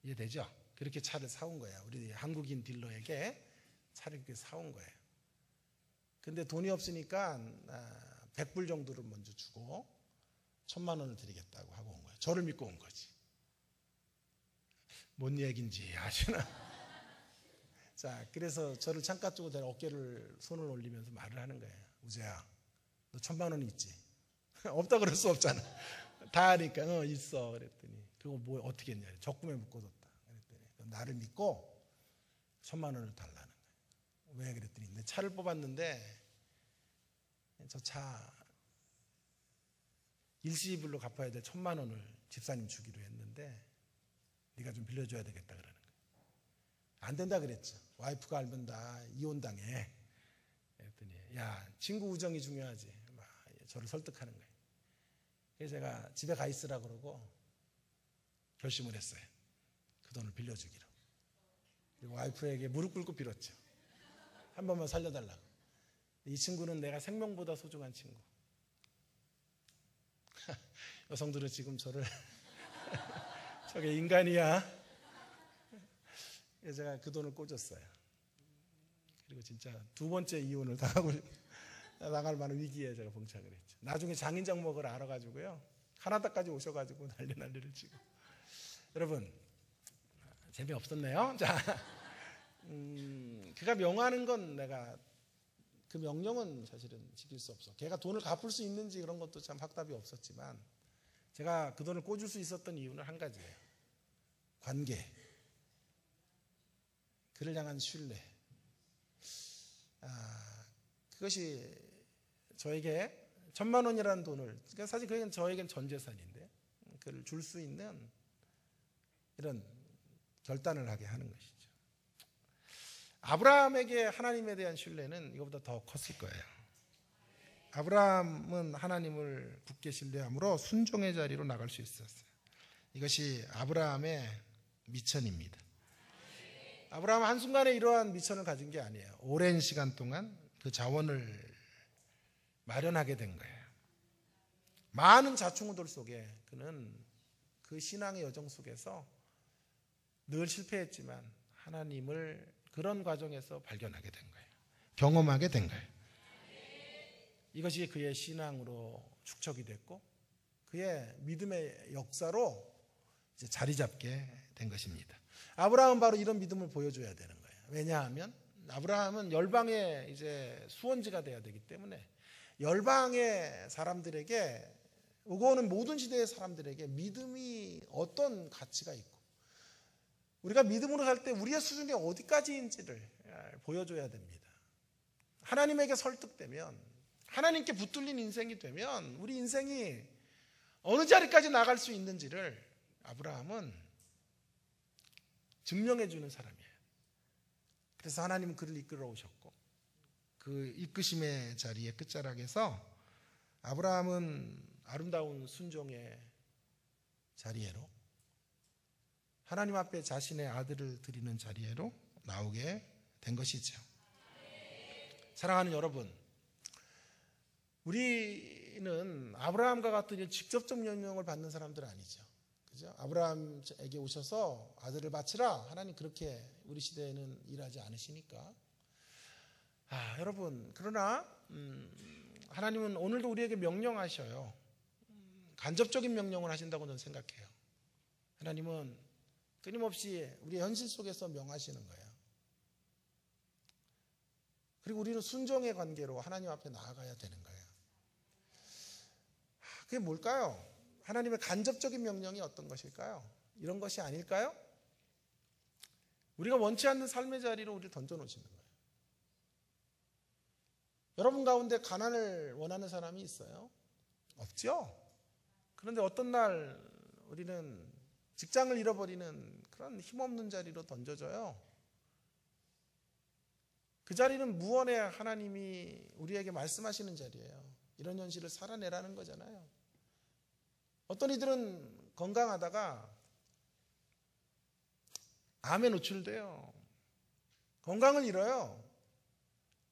Speaker 1: 이해되죠? 그렇게 차를 사온 거예요. 우리 한국인 딜러에게 차를 이렇게 사온 거예요. 근데 돈이 없으니까 100불 정도를 먼저 주고 1,000만 원을 드리겠다고 하고 온 거예요. 저를 믿고 온 거지. 뭔 얘기인지 아시나? 자, 그래서 저를 창가 쪽으로 데려 어깨를 손을 올리면서 말을 하는 거예요. 우재야, 너 1,000만 원이 있지? 없다 그럴 수 없잖아. 다 하니까 있어. 그랬더니 그거 뭐 어떻게 했냐? 적금에 묶어뒀다. 그랬더니 나를 믿고 1,000만 원을 달라는 거예요. 왜 그랬더니 내 차를 뽑았는데 저 차 일시불로 갚아야 될 1,000만 원을 집사님 주기로 했는데 네가 좀 빌려줘야 되겠다 그러는 거예요. 안 된다 그랬죠. 와이프가 알면 다 이혼당해. 그랬더니 야, 친구 우정이 중요하지. 막 저를 설득하는 거예요. 그래서 제가 집에 가 있으라 그러고 결심을 했어요. 그 돈을 빌려주기로. 그리고 와이프에게 무릎 꿇고 빌었죠. 한 번만 살려달라고. 이 친구는 내가 생명보다 소중한 친구. 여성들은 지금 저를 저게 인간이야. 그래서 제가 그 돈을 꽂았어요. 그리고 진짜 두 번째 이혼을 나갈 만한 위기에 제가 봉착을 했죠. 나중에 장인장 먹으러 알아가지고요. 카나다까지 오셔가지고 난리를 치고. 여러분, 재미없었네요. 자, 그가 명하는 건 내가 그 명령은 사실은 지킬 수 없어. 걔가 돈을 갚을 수 있는지 그런 것도 참 확답이 없었지만 제가 그 돈을 꽂을 수 있었던 이유는 한 가지예요. 관계. 그를 향한 신뢰. 그것이 저에게 1,000만 원이라는 돈을, 그러니까 사실 그게 저에겐 전 재산인데 그를 줄 수 있는 이런 결단을 하게 하는 것이죠. 아브라함에게 하나님에 대한 신뢰는 이것보다 더 컸을 거예요. 아브라함은 하나님을 굳게 신뢰함으로 순종의 자리로 나갈 수 있었어요. 이것이 아브라함의 미천입니다. 아브라함은 한순간에 이러한 미천을 가진 게 아니에요. 오랜 시간 동안 그 자원을 마련하게 된 거예요. 많은 자충우돌 속에 그는 그 신앙의 여정 속에서 늘 실패했지만 하나님을 그런 과정에서 발견하게 된 거예요. 경험하게 된 거예요. 이것이 그의 신앙으로 축적이 됐고 그의 믿음의 역사로 이제 자리 잡게 된 것입니다. 아브라함은 바로 이런 믿음을 보여줘야 되는 거예요. 왜냐하면 아브라함은 열방의 이제 수원지가 돼야 되기 때문에 열방의 사람들에게 오고 오는 모든 시대의 사람들에게 믿음이 어떤 가치가 있고 우리가 믿음으로 살 때 우리의 수준이 어디까지인지를 보여줘야 됩니다. 하나님에게 설득되면 하나님께 붙들린 인생이 되면 우리 인생이 어느 자리까지 나갈 수 있는지를 아브라함은 증명해 주는 사람이에요. 그래서 하나님은 그를 이끌어 오셨고 그 이끄심의 자리의 끝자락에서 아브라함은 아름다운 순종의 자리에로 하나님 앞에 자신의 아들을 드리는 자리에로 나오게 된 것이죠. 사랑하는 여러분, 우리는 아브라함과 같은 직접적 명령을 받는 사람들은 아니죠. 그죠? 아브라함에게 오셔서 아들을 바치라. 하나님 그렇게 우리 시대에는 일하지 않으시니까. 여러분, 그러나 하나님은 오늘도 우리에게 명령하셔요. 간접적인 명령을 하신다고 저는 생각해요. 하나님은 끊임없이 우리의 현실 속에서 명하시는 거예요. 그리고 우리는 순종의 관계로 하나님 앞에 나아가야 되는 거예요. 그게 뭘까요? 하나님의 간접적인 명령이 어떤 것일까요? 이런 것이 아닐까요? 우리가 원치 않는 삶의 자리로 우리를 던져놓으시는 거예요. 여러분 가운데 가난을 원하는 사람이 있어요? 없죠? 그런데 어떤 날 우리는 직장을 잃어버리는 그런 힘없는 자리로 던져져요. 그 자리는 무언의 하나님이 우리에게 말씀하시는 자리예요. 이런 현실을 살아내라는 거잖아요. 어떤 이들은 건강하다가 암에 노출돼요. 건강을 잃어요.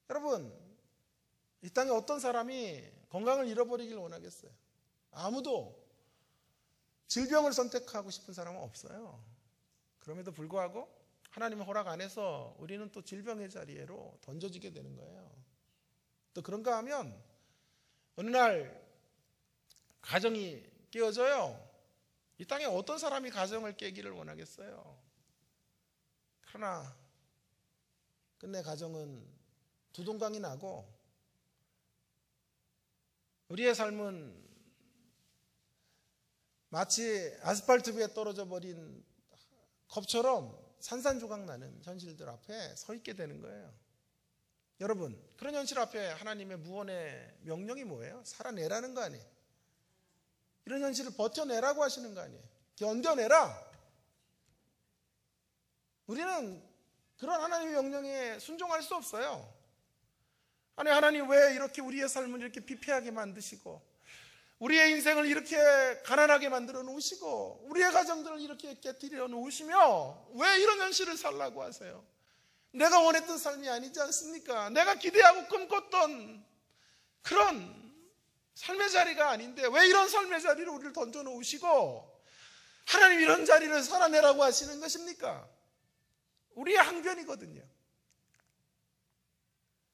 Speaker 1: 여러분, 이 땅에 어떤 사람이 건강을 잃어버리길 원하겠어요? 아무도. 질병을 선택하고 싶은 사람은 없어요. 그럼에도 불구하고 하나님의 허락 안에서 우리는 또 질병의 자리로 던져지게 되는 거예요. 또 그런가 하면 어느 날 가정이 깨어져요. 이 땅에 어떤 사람이 가정을 깨기를 원하겠어요? 그러나 끝내 가정은 두동강이 나고 우리의 삶은 마치 아스팔트 위에 떨어져 버린 컵처럼 산산조각 나는 현실들 앞에 서 있게 되는 거예요. 여러분, 그런 현실 앞에 하나님의 무언의 명령이 뭐예요? 살아내라는 거 아니에요? 이런 현실을 버텨내라고 하시는 거 아니에요? 견뎌내라. 우리는 그런 하나님의 명령에 순종할 수 없어요. 아니, 하나님 왜 이렇게 우리의 삶을 이렇게 피폐하게 만드시고 우리의 인생을 이렇게 가난하게 만들어 놓으시고 우리의 가정들을 이렇게 깨뜨려 놓으시며 왜 이런 현실을 살라고 하세요? 내가 원했던 삶이 아니지 않습니까? 내가 기대하고 꿈꿨던 그런 삶의 자리가 아닌데 왜 이런 삶의 자리를 우리를 던져 놓으시고 하나님 이런 자리를 살아내라고 하시는 것입니까? 우리의 항변이거든요.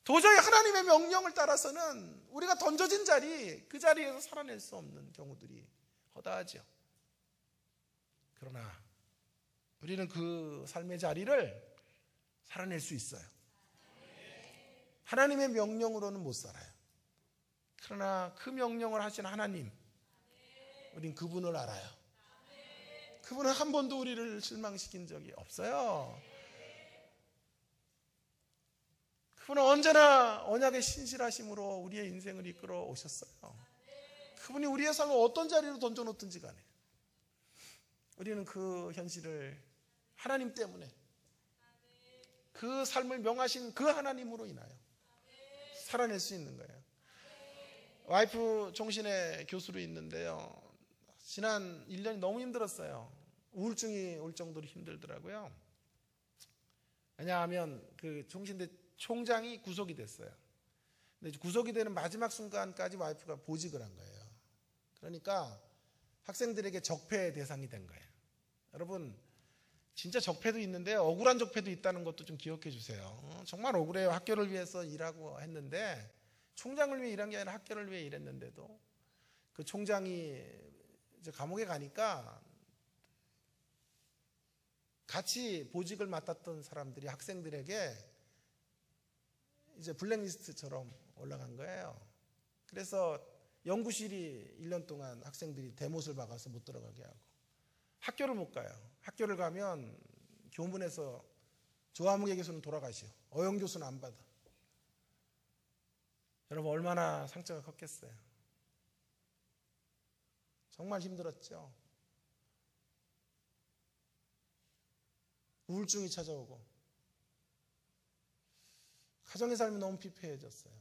Speaker 1: 도저히 하나님의 명령을 따라서는 우리가 던져진 자리, 그 자리에서 살아낼 수 없는 경우들이 허다하죠. 그러나 우리는 그 삶의 자리를 살아낼 수 있어요. 하나님의 명령으로는 못 살아요. 그러나 그 명령을 하신 하나님, 우린 그분을 알아요. 그분은 한 번도 우리를 실망시킨 적이 없어요. 그분은 언제나 언약의 신실하심으로 우리의 인생을 이끌어 오셨어요. 그분이 우리의 삶을 어떤 자리로 던져놓든지 간에 우리는 그 현실을 하나님 때문에 그 삶을 명하신 그 하나님으로 인하여 살아낼 수 있는 거예요. 와이프 종신의 교수로 있는데요. 지난 1년이 너무 힘들었어요. 우울증이 올 정도로 힘들더라고요. 왜냐하면 그 종신대 총장이 구속이 됐어요. 근데 구속이 되는 마지막 순간까지 와이프가 보직을 한 거예요. 그러니까 학생들에게 적폐 대상이 된 거예요. 여러분 진짜 적폐도 있는데 억울한 적폐도 있다는 것도 좀 기억해 주세요. 정말 억울해요. 학교를 위해서 일하고 했는데 총장을 위해 일한 게 아니라 학교를 위해 일했는데도 그 총장이 이제 감옥에 가니까 같이 보직을 맡았던 사람들이 학생들에게 이제 블랙리스트처럼 올라간 거예요. 그래서 연구실이 1년 동안 학생들이 대못을 박아서 못 들어가게 하고 학교를 못 가요. 학교를 가면 교문에서 조화무게 교수는 돌아가시오. 어영 교수는 안 받아. 여러분 얼마나 상처가 컸겠어요. 정말 힘들었죠. 우울증이 찾아오고 가정의 삶이 너무 피폐해졌어요.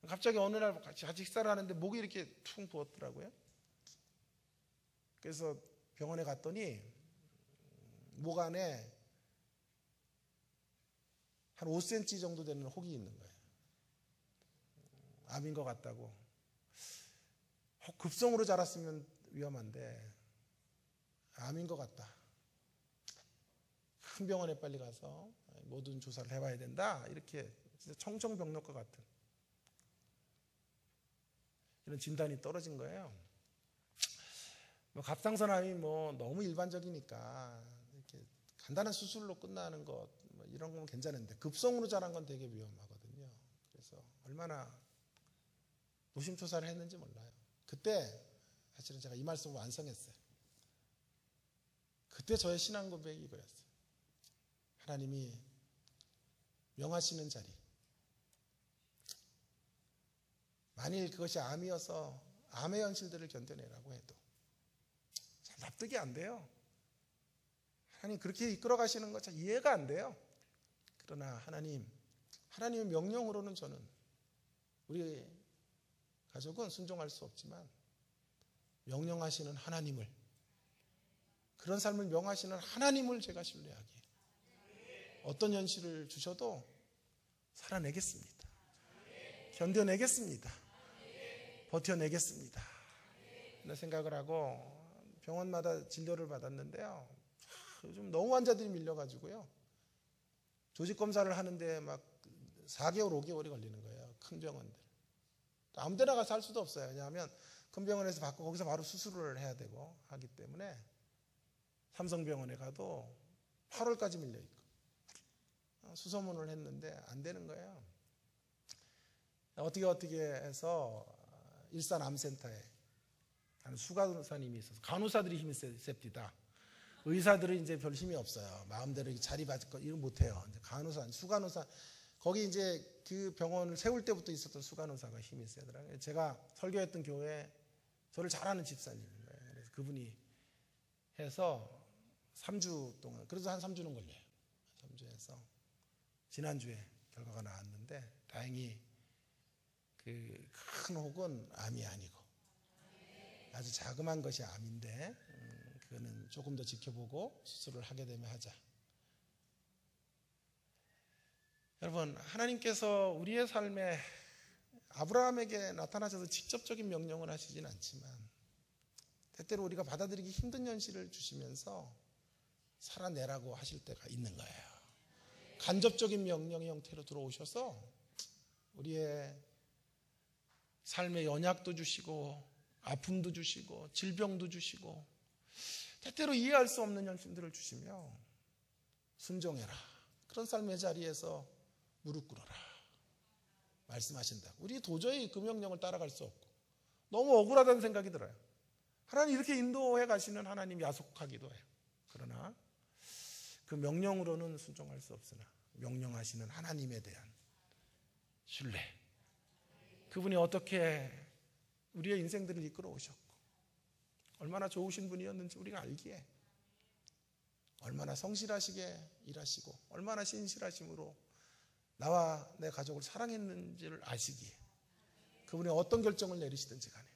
Speaker 1: 갑자기 어느 날 같이 식사를 하는데 목이 이렇게 퉁 부었더라고요. 그래서 병원에 갔더니 목 안에 한 5cm 정도 되는 혹이 있는 거예요. 암인 것 같다고. 급성으로 자랐으면 위험한데 암인 것 같다. 큰 병원에 빨리 가서 모든 조사를 해봐야 된다. 이렇게 진짜 청정병력과 같은 이런 진단이 떨어진 거예요. 갑상선암이 너무 일반적이니까 이렇게 간단한 수술로 끝나는 것 이런 건 괜찮은데 급성으로 자란 건 되게 위험하거든요. 그래서 얼마나 노심초사를 했는지 몰라요. 그때 사실은 제가 이 말씀을 완성했어요. 그때 저의 신앙 고백이 이거였어요. 하나님이 명하시는 자리, 만일 그것이 암이어서 암의 현실들을 견뎌내라고 해도 잘 납득이 안 돼요. 하나님 그렇게 이끌어 가시는 거 잘 이해가 안 돼요. 그러나 하나님의 명령으로는 저는 우리 가족은 순종할 수 없지만 명령하시는 하나님을, 그런 삶을 명하시는 하나님을 제가 신뢰하기에 어떤 현실을 주셔도 살아내겠습니다. 견뎌내겠습니다. 버텨내겠습니다. 이런 생각을 하고 병원마다 진료를 받았는데요. 요즘 너무 환자들이 밀려가지고요. 조직검사를 하는데 막 4개월, 5개월이 걸리는 거예요. 큰 병원들. 아무 데나 가서 할 수도 없어요. 왜냐하면 큰 병원에서 받고 거기서 바로 수술을 해야 되고 하기 때문에 삼성병원에 가도 8월까지 밀려있고 수소문을 했는데 안 되는 거예요. 어떻게 해서 일산암센터에 수간호사님이 있어서 간호사들이 힘이 셉디다. 의사들은 이제 별 힘이 없어요. 마음대로 자리 받고 이런 못해요. 이제 간호사, 수간호사 거기 이제 그 병원을 세울 때부터 있었던 수간호사가 힘이 세더라고요. 제가 설교했던 교회에 저를 잘 아는 집사님인 거예요. 그래서 그분이 해서 3주 동안, 그래도 한 3주는 걸려요. 3주 해서 지난주에 결과가 나왔는데 다행히 그 큰 혹은 암이 아니고 아주 자그마한 것이 암인데 그거는 조금 더 지켜보고 수술을 하게 되면 하자. 여러분, 하나님께서 우리의 삶에 아브라함에게 나타나셔서 직접적인 명령을 하시진 않지만 때때로 우리가 받아들이기 힘든 현실을 주시면서 살아내라고 하실 때가 있는 거예요. 간접적인 명령의 형태로 들어오셔서 우리의 삶의 연약도 주시고 아픔도 주시고 질병도 주시고 때때로 이해할 수 없는 현실들을 주시며 순종해라. 그런 삶의 자리에서 무릎 꿇어라 말씀하신다. 우리 도저히 그 명령을 따라갈 수 없고 너무 억울하다는 생각이 들어요. 하나님 이렇게 인도해 가시는 하나님 야속하기도 해요. 그러나 그 명령으로는 순종할 수 없으나 명령하시는 하나님에 대한 신뢰, 그분이 어떻게 우리의 인생들을 이끌어 오셨고 얼마나 좋으신 분이었는지 우리가 알기에, 얼마나 성실하시게 일하시고 얼마나 신실하심으로 나와 내 가족을 사랑했는지를 아시기에, 그분이 어떤 결정을 내리시든지 간에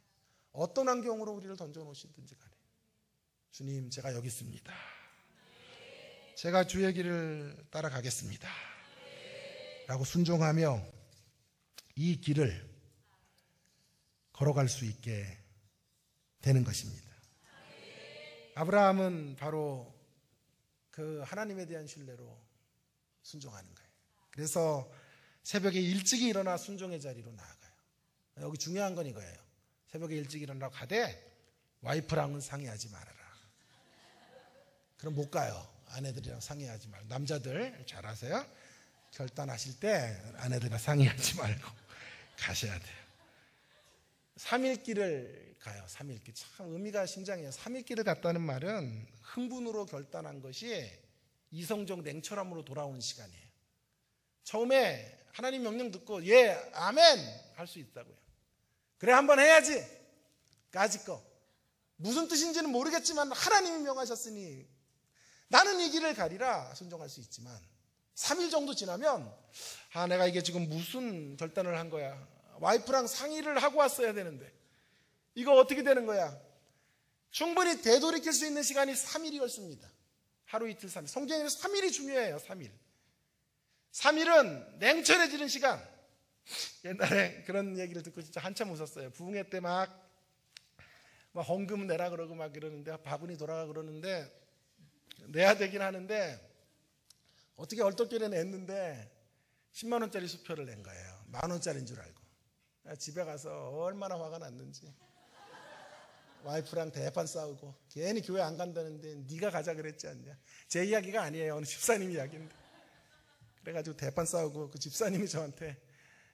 Speaker 1: 어떤 환경으로 우리를 던져놓으시든지 간에 주님, 제가 여기 있습니다. 제가 주의 길을 따라가겠습니다 라고 순종하며 이 길을 걸어갈 수 있게 되는 것입니다. 아브라함은 바로 그 하나님에 대한 신뢰로 순종하는 거예요. 그래서 새벽에 일찍이 일어나 순종의 자리로 나아가요. 여기 중요한 건 이거예요. 새벽에 일찍 일어나고 가되 와이프랑은 상의하지 말아라. 그럼 못 가요. 아내들이랑 상의하지 말고. 남자들 잘 아세요? 결단하실 때 아내들이랑 상의하지 말고 가셔야 돼요. 3일길을 가요. 3일길. 참 의미가 심장해요. 3일길을 갔다는 말은 흥분으로 결단한 것이 이성적 냉철함으로 돌아오는 시간이에요. 처음에 하나님 명령 듣고 예, 아멘 할 수 있다고요. 그래, 한번 해야지. 까짓 거. 무슨 뜻인지는 모르겠지만 하나님이 명하셨으니 나는 이 길을 가리라 순종할 수 있지만 3일 정도 지나면 내가 이게 지금 무슨 결단을 한 거야. 와이프랑 상의를 하고 왔어야 되는데 이거 어떻게 되는 거야. 충분히 되돌이킬 수 있는 시간이 3일이 걸습니다. 하루 이틀 3일. 성경에서 3일이 중요해요. 3일. 3일은 냉철해지는 시간. 옛날에 그런 얘기를 듣고 진짜 한참 웃었어요. 부흥회 때 막 헌금 내라 그러고 막 이러는데 바구니 돌아가 그러는데 내야 되긴 하는데 어떻게 얼떨결에 냈는데 10만 원짜리 수표를 낸 거예요. 10,000원짜리인 줄 알고. 집에 가서 얼마나 화가 났는지. 와이프랑 대판 싸우고 괜히 교회 안 간다는데 네가 가자 그랬지 않냐. 제 이야기가 아니에요. 어느 집사님 이야기인데. 그래가지고 대판 싸우고 그 집사님이 저한테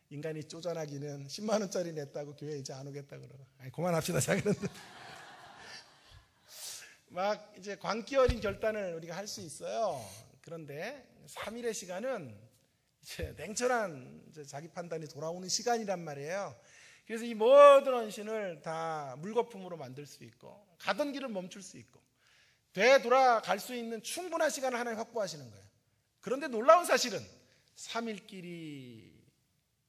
Speaker 1: 인간이 쪼잔하기는 10만 원짜리 냈다고 교회 이제 안 오겠다 그러고. 그만합시다 자기는데. 막 이제 광기 어린 결단을 우리가 할 수 있어요. 그런데 3일의 시간은 이제 냉철한 이제 자기 판단이 돌아오는 시간이란 말이에요. 그래서 이 모든 헌신을 다 물거품으로 만들 수 있고 가던 길을 멈출 수 있고 되돌아갈 수 있는 충분한 시간을 하나님 확보하시는 거예요. 그런데 놀라운 사실은 3일 길이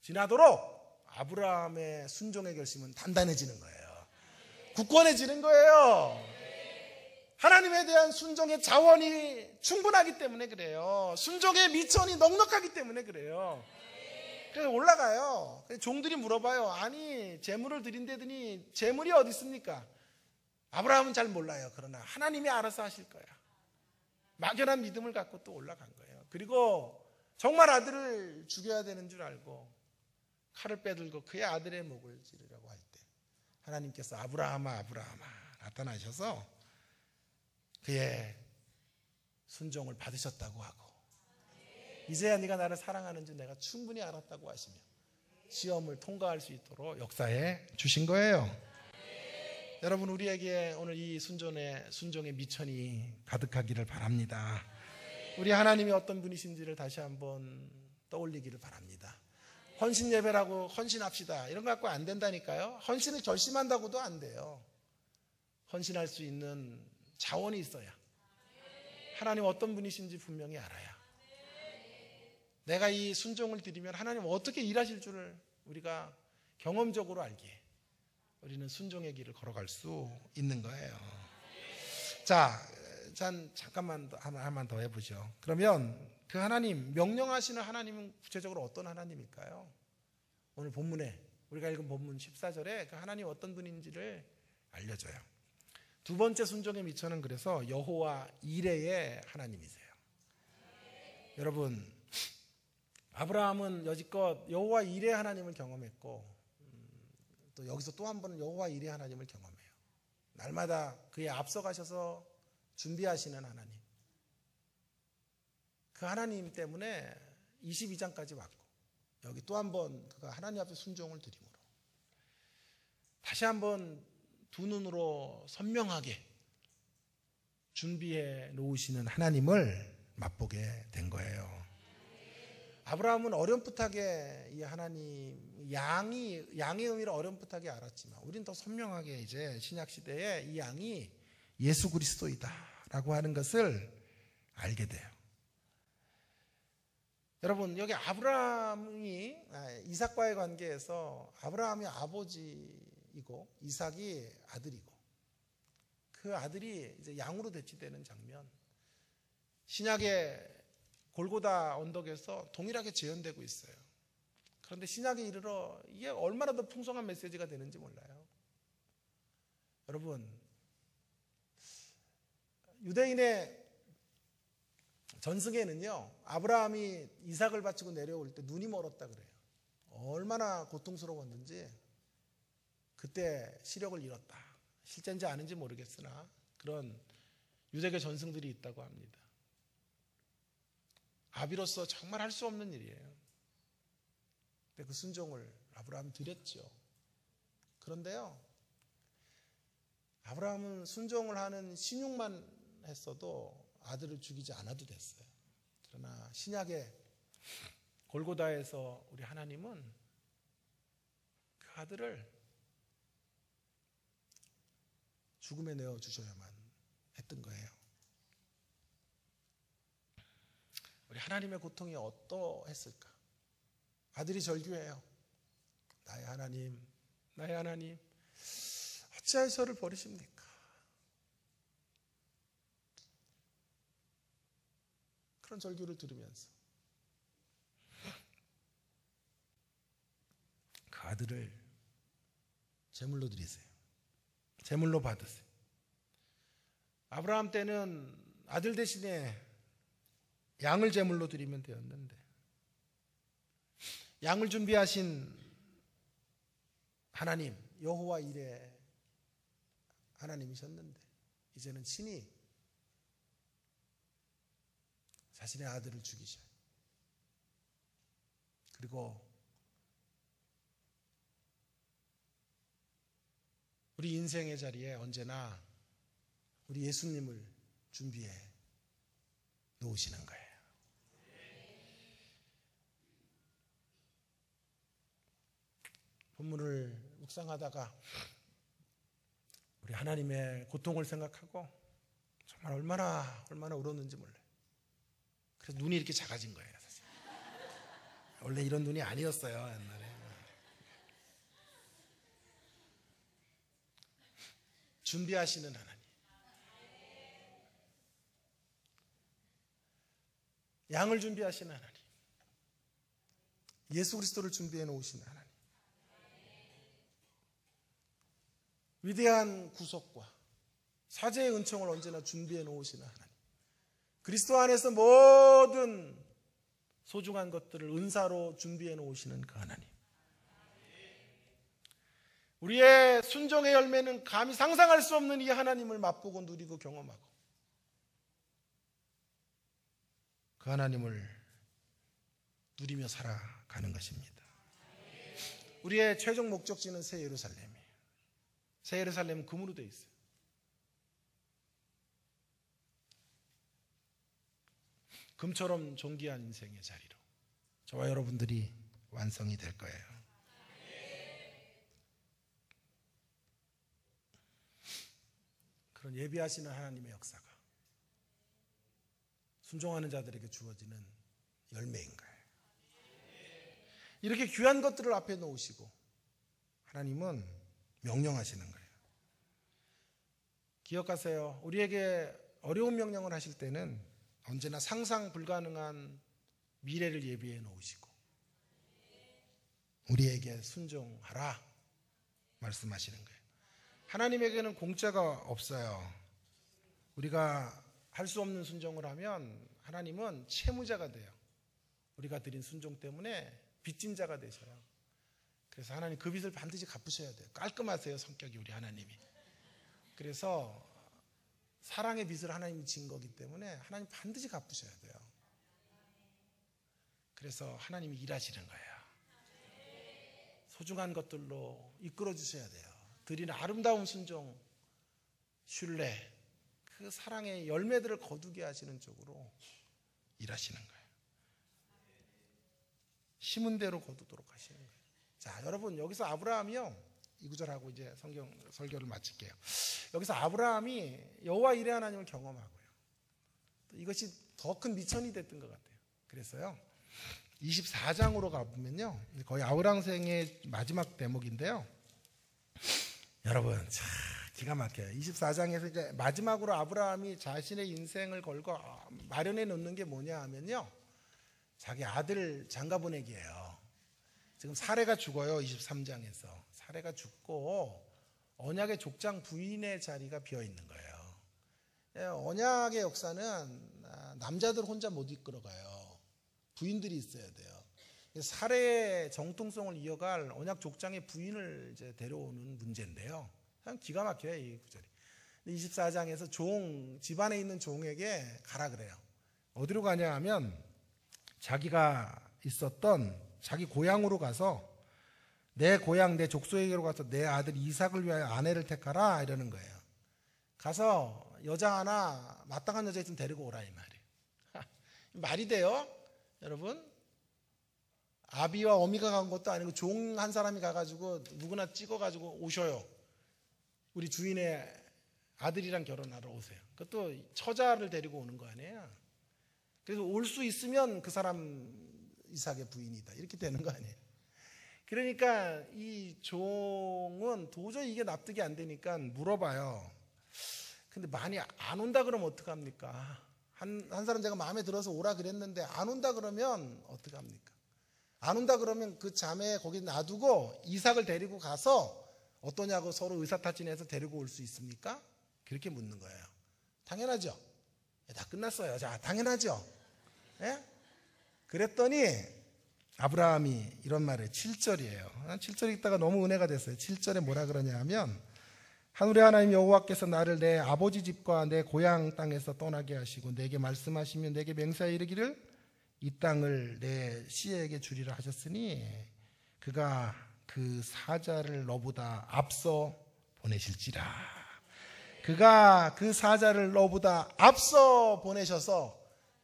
Speaker 1: 지나도록 아브라함의 순종의 결심은 단단해지는 거예요. 굳건해지는 거예요. 하나님에 대한 순종의 자원이 충분하기 때문에 그래요. 순종의 미천이 넉넉하기 때문에 그래요. 그래서 올라가요. 종들이 물어봐요. 아니 재물을 드린다더니 재물이 어디 있습니까? 아브라함은 잘 몰라요. 그러나 하나님이 알아서 하실 거야. 막연한 믿음을 갖고 또 올라간 거예요. 그리고 정말 아들을 죽여야 되는 줄 알고 칼을 빼들고 그의 아들의 목을 찌르려고 할 때 하나님께서 아브라함아 아브라함아 나타나셔서 그의 순종을 받으셨다고 하고 이제야 네가 나를 사랑하는 줄 내가 충분히 알았다고 하시며 시험을 통과할 수 있도록 역사해 주신 거예요. 여러분, 우리에게 오늘 이 순종의 미천이 가득하기를 바랍니다. 우리 하나님이 어떤 분이신지를 다시 한번 떠올리기를 바랍니다. 헌신 예배라고 헌신합시다 이런 거 갖고 안 된다니까요. 헌신을 결심한다고도 안 돼요. 헌신할 수 있는 자원이 있어야 하나님 어떤 분이신지 분명히 알아야 내가 이 순종을 드리면 하나님 어떻게 일하실 줄을 우리가 경험적으로 알기에 우리는 순종의 길을 걸어갈 수 있는 거예요. 자, 잠깐만 하나만 더 해보죠. 그러면 그 하나님, 명령하시는 하나님은 구체적으로 어떤 하나님일까요? 오늘 본문에 우리가 읽은 본문 14절에 그 하나님 어떤 분인지를 알려줘요. 두 번째 순종의 미천은 그래서 여호와 이레의 하나님이세요. 여러분, 아브라함은 여지껏 여호와 이레 하나님을 경험했고 또 여기서 또 한 번은 여호와 이레 하나님을 경험해요. 날마다 그에 앞서가셔서 준비하시는 하나님. 그 하나님 때문에 22장까지 왔고 여기 또 한 번 그가 하나님 앞에 순종을 드림으로 다시 한번 두 눈으로 선명하게 준비해 놓으시는 하나님을 맛보게 된 거예요. 아브라함은 어렴풋하게 이 하나님 양의 의미를 어렴풋하게 알았지만 우리는 더 선명하게 이제 신약 시대에 이 양이 예수 그리스도이다라고 하는 것을 알게 돼요. 여러분, 여기 아브라함이 이삭과의 관계에서 아브라함이 아버지이고 이삭이 아들이고 그 아들이 이제 양으로 대치되는 장면, 신약의 골고다 언덕에서 동일하게 재현되고 있어요. 그런데 신약에 이르러 이게 얼마나 더 풍성한 메시지가 되는지 몰라요. 여러분, 유대인의 전승에는요, 아브라함이 이삭을 바치고 내려올 때 눈이 멀었다 그래요. 얼마나 고통스러웠는지 그때 시력을 잃었다. 실제인지 아닌지 모르겠으나 그런 유대계 전승들이 있다고 합니다. 아비로서 정말 할 수 없는 일이에요. 근데 그 순종을 아브라함이 드렸죠. 그런데요, 아브라함은 순종을 하는 신용만 했어도 아들을 죽이지 않아도 됐어요. 그러나 신약의 골고다에서 우리 하나님은 그 아들을 죽음에 내어주셔야만 했던 거예요. 우리 하나님의 고통이 어떠했을까? 아들이 절규해요. 나의 하나님, 나의 하나님, 어찌하여 저를 버리십니까? 그런 절규를 들으면서 그 아들을 제물로 드리세요. 제물로 받으세요. 아브라함 때는 아들 대신에 양을 제물로 드리면 되었는데 양을 준비하신 하나님, 여호와 이레 하나님이셨는데 이제는 친히 자신의 아들을 죽이셔요. 그리고 우리 인생의 자리에 언제나 우리 예수님을 준비해 놓으시는 거예요. 본문을 묵상하다가 우리 하나님의 고통을 생각하고 정말 얼마나 울었는지 몰라요. 그래서 눈이 이렇게 작아진 거예요, 사실. 원래 이런 눈이 아니었어요, 옛날에. 준비하시는 하나님, 양을 준비하시는 하나님, 예수 그리스도를 준비해 놓으시는 하나님, 위대한 구속과 사죄의 은총을 언제나 준비해 놓으시는 하나님, 그리스도 안에서 모든 소중한 것들을 은사로 준비해 놓으시는 그 하나님, 우리의 순종의 열매는 감히 상상할 수 없는 이 하나님을 맛보고 누리고 경험하고 그 하나님을 누리며 살아가는 것입니다. 우리의 최종 목적지는 새 예루살렘이에요. 새 예루살렘은 금으로 되어 있어요. 금처럼 존귀한 인생의 자리로 저와 여러분들이 완성이 될 거예요. 그런 예비하시는 하나님의 역사가 순종하는 자들에게 주어지는 열매인 거예요. 이렇게 귀한 것들을 앞에 놓으시고 하나님은 명령하시는 거예요. 기억하세요. 우리에게 어려운 명령을 하실 때는 언제나 상상 불가능한 미래를 예비해 놓으시고 우리에게 순종하라 말씀하시는 거예요. 하나님에게는 공짜가 없어요. 우리가 할 수 없는 순종을 하면 하나님은 채무자가 돼요. 우리가 드린 순종 때문에 빚진 자가 되셔요. 그래서 하나님 그 빚을 반드시 갚으셔야 돼요. 깔끔하세요, 성격이 우리 하나님이. 그래서 사랑의 빚을 하나님이 진 거기 때문에 하나님 반드시 갚으셔야 돼요. 그래서 하나님이 일하시는 거예요. 소중한 것들로 이끌어 주셔야 돼요. 드리는 아름다운 순종, 신뢰, 그 사랑의 열매들을 거두게 하시는 쪽으로 일하시는 거예요. 심은 대로 거두도록 하시는 거예요. 자, 여러분 여기서 아브라함이요. 이 구절하고 이제 성경 설교를 마칠게요. 여기서 아브라함이 여호와 이레 하나님을 경험하고요. 또 이것이 더 큰 미천이 됐던 것 같아요. 그래서요. 24장으로 가보면요. 거의 아브라함 생의 마지막 대목인데요. 여러분, 참 기가 막혀요. 24장에서 이제 마지막으로 아브라함이 자신의 인생을 걸고 마련해 놓는 게 뭐냐 하면요. 자기 아들 장가 보내기예요. 지금 사레가 죽어요. 23장에서. 사레가 죽고 언약의 족장 부인의 자리가 비어 있는 거예요. 언약의 역사는 남자들 혼자 못 이끌어가요. 부인들이 있어야 돼요. 사례의 정통성을 이어갈 언약 족장의 부인을 이제 데려오는 문제인데요. 참 기가 막혀요, 이 구절이. 24장에서 집안에 있는 종에게 가라 그래요. 어디로 가냐 하면 자기가 있었던 자기 고향으로 가서 내 고향, 내 족속에게로 가서 내 아들 이삭을 위하여 아내를 택하라 이러는 거예요. 가서 여자 하나 마땅한 여자 있으면 데리고 오라 이 말이에요. 말이 돼요? 여러분? 아비와 어미가 간 것도 아니고 종 한 사람이 가가지고 누구나 찍어가지고 오셔요. 우리 주인의 아들이랑 결혼하러 오세요. 그것도 처자를 데리고 오는 거 아니에요. 그래서 올 수 있으면 그 사람 이삭의 부인이다. 이렇게 되는 거 아니에요. 그러니까 이 종은 도저히 이게 납득이 안 되니까 물어봐요. 근데 많이 안 온다 그러면 어떡합니까? 한 사람 제가 마음에 들어서 오라 그랬는데 안 온다 그러면 어떡합니까? 안 온다 그러면 그 자매 거기 놔두고 이삭을 데리고 가서 어떠냐고 서로 의사타진해서 데리고 올 수 있습니까? 그렇게 묻는 거예요. 당연하죠. 다 끝났어요. 자, 당연하죠. 예? 그랬더니 아브라함이 이런 말을 7절이에요. 7절 읽다가 너무 은혜가 됐어요. 7절에 뭐라 그러냐 하면 하늘의 하나님 여호와께서 나를 내 아버지 집과 내 고향 땅에서 떠나게 하시고 내게 말씀하시며 내게 맹세하여 이르기를 이 땅을 내 씨에게 주리라 하셨으니 그가 그 사자를 너보다 앞서 보내실지라. 그가 그 사자를 너보다 앞서 보내셔서